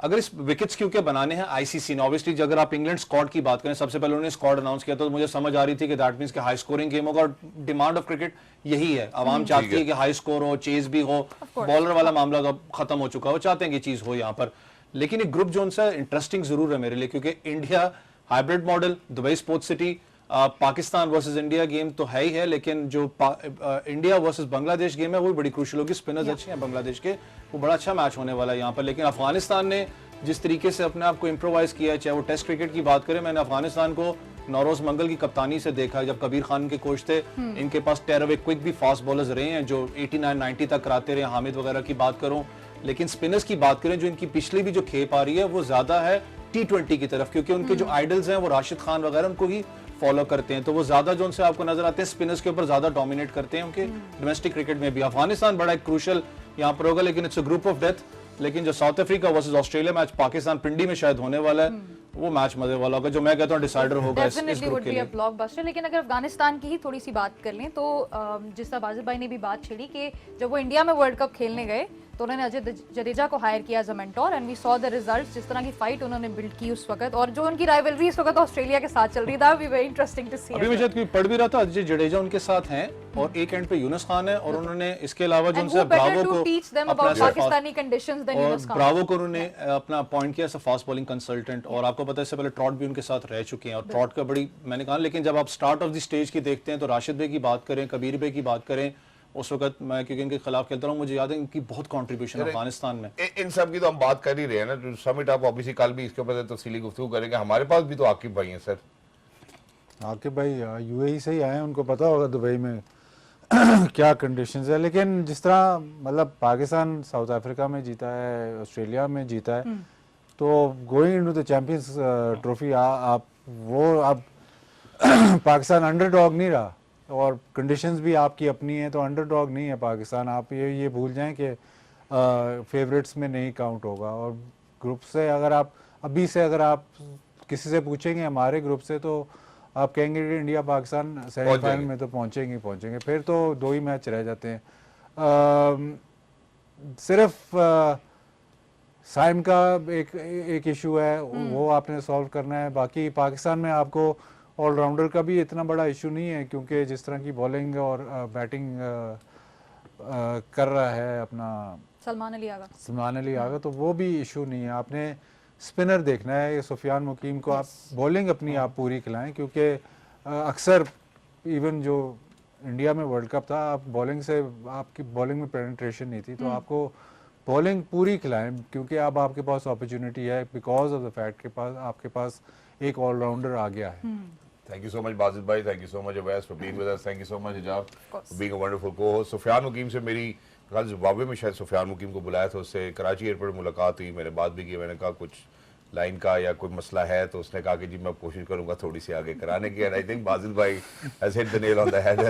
D: अगर इस विकेट्स क्योंकि बनाने हैं आईसीसी ने, ऑब्वियसली अगर आप इंग्लैंड स्क्वाड की बात करें, सबसे पहले उन्होंने स्क्वाड अनाउंस किया तो मुझे समझ आ रही थी कि दैट मींस कि हाई स्कोरिंग गेम होगा और डिमांड ऑफ क्रिकेट यही है। आवाम चाहती है कि हाई स्कोर हो, चेज भी हो, बॉलर वाला मामला तो खत्म हो चुका है, वो चाहते हैं कि चीज हो यहाँ पर। लेकिन एक ग्रुप जोन सा इंटरेस्टिंग जरूर है मेरे लिए, क्योंकि India hybrid model, Dubai sports city, Pakistan versus India game तो है ही है, लेकिन जो इंडिया वर्सेस बांग्लादेश गेम है वो भी बड़ी क्रूशियल होगी। स्पिनर्स अच्छे हैं बांग्लादेश के, वो बड़ा अच्छा मैच होने वाला है यहाँ पर। लेकिन अफगानिस्तान ने जिस तरीके से अपने आप को इम्प्रोवाइज किया है, चाहे वो टेस्ट क्रिकेट की बात करें, मैंने अफगानिस्तान को नौरोज मंगल की कप्तानी से देखा है जब कबीर खान के कोच थे। इनके पास टेरवे क्विक भी फास्ट बॉलर्स रहे हैं जो 89-90 तक कराते रहे। हामिद वगैरह की बात करूं, लेकिन स्पिनर्स की बात करें, जो इनकी पिछली भी जो खेप आ रही है वो ज्यादा है T20 की तरफ, क्योंकि उनके जो आइडल्स हैं वो राशिद खान वगैरह उनको ही फॉलो करते हैं, तो वो ज्यादा जो उनसे आपको नजर आते हैं स्पिनर्स के ऊपर ज्यादा डोमिनेट करते हैं उनके डोमेस्टिक क्रिकेट में भी। अफगानिस्तान बड़ा एक क्रूशियल यहाँ पर होगा, लेकिन it's a group of death. लेकिन जो South Africa versus Australia match Pakistan Pindi में शायद होने वाला है, वो मैच मजे वाला होगा, जो मैं कहता हूँ डिसाइडर होगा इस
B: डेफिनेटली
D: ग्रुप
B: वुड
D: के
B: बी अ
D: लिए।
B: ब्लॉकबस्टर। लेकिन अगर अफगानिस्तान की ही थोड़ी सी बात कर लें तो जिस तरह बाजिद भाई ने भी बात छेड़ी कि जब वो इंडिया में वर्ल्ड कप खेलने गए तो उन्होंने अजय जडेजा को हायर किया as a mentor and we saw the results, जिस तरह की फाइट उन्होंने बिल्ड की उस वक्त, और जो उनकी राइवलरी इस वक्त ऑस्ट्रेलिया के साथ चल रही है, that would be very interesting to see.
D: अभी मैं शायद कोई पढ़ भी रहा था, अजय जडेजा उनके साथ हैं और एक एंड पे यूनुस खान है, और उन्होंने इसके अलावा जो उनसे ब्रावो को
B: टीच देम
D: अपना
B: अबाउट
D: से
B: पाकिस्तानी कंडीशंस देन
D: और
B: यूनुस खान।
D: ब्रावो को उन्होंने अपना अपॉइंट किया as a fast bowling consultant, और आपको पता है इससे पहले ट्रॉट भी उनके साथ रह चुके हैं, और ट्रॉट का बड़ी मैंने कहा। लेकिन जब आप स्टार्ट ऑफ द स्टेज की देखते हैं तो राशिद भाई की बात करें, कबीर भाई की बात करें, उस वक्त मैं क्योंकि इनके खिलाफ खेलता रहा हूँ, मुझे याद है इनकी बहुत कंट्रीब्यूशन अफगानिस्तान में।
A: इन सब की तो हम बात कर ही रहे हैं ना, जो समिट आप ऑब्वियसली कल भी इसके ऊपर तफसीली गुफ्तगू करेंगे। हमारे पास भी तो आकिब भाई हैं सर।
C: आकिब भाई यूएई से ही आए हैं, उनको पता होगा दुबई में क्या कंडीशंस है। लेकिन जिस तरह मतलब पाकिस्तान साउथ अफ्रीका में जीता है, ऑस्ट्रेलिया में जीता है, तो going into the champions trophy आप वो अब पाकिस्तान अंडरडॉग नहीं रहा और कंडीशंस भी आपकी अपनी है, तो अंडरडॉग नहीं है पाकिस्तान। आप ये भूल जाएं कि फेवरेट्स में नहीं काउंट होगा। और ग्रुप से अगर आप अभी से अगर आप किसी से पूछेंगे हमारे ग्रुप से, तो आप कहेंगे कि इंडिया पाकिस्तान सेमीफाइनल में तो पहुंचेंगे। फिर तो 2 ही मैच रह जाते हैं। सिर्फ साइम का एक इशू है, वो आपने सॉल्व करना है। बाकी पाकिस्तान में आपको ऑलराउंडर का भी इतना बड़ा इशू नहीं है, क्योंकि जिस तरह की बॉलिंग और बैटिंग कर रहा है अपना सलमान अली आगा, तो वो भी इशू नहीं है। आपने स्पिनर देखना है, सुफियान मुकीम को आप बॉलिंग अपनी आप पूरी खिलाएं, क्योंकि अक्सर इवन जो इंडिया में वर्ल्ड कप था, आप बॉलिंग से आपकी बॉलिंग में पेनिट्रेशन नहीं थी, तो आपको बॉलिंग पूरी खिलाएं, क्योंकि अब आपके पास अपॉर्चुनिटी है बिकॉज ऑफ द फैक्ट के पास आपके पास एक ऑलराउंडर आ गया है।
A: Thank you so much Wajid भाई, thank you so much Awais for being with us, thank you so much हिजाब for being a wonderful co-host। Sufiyan मुकीम से मेरी कल जिम्बाब्वे में शायद सुफियान मुकीम को बुलाया था, उससे कराची एयरपोर्ट मुलाकात हुई, मैंने बात भी की, मैंने कहा कुछ लाइन का या कोई मसला है, तो उसने कहा कि जी मैं कोशिश करूंगा थोड़ी सी आगे कराने की। एंड आई थिंक बाजिद भाई has hit the nail on the head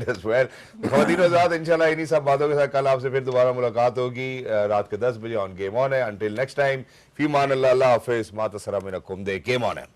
A: as well. ख़वातीन और हज़रात, इंशाल्लाह इन्हीं सब बातों के साथ कल आपसे फिर दोबारा मुलाकात होगी रात के 10 बजे ऑन गेम ऑन है। अंटिल नेक्स्ट टाइम, फी मान अल्लाह, अल्लाह हाफिज़, मा तसरा मिनकुम, दे गेम ऑन है।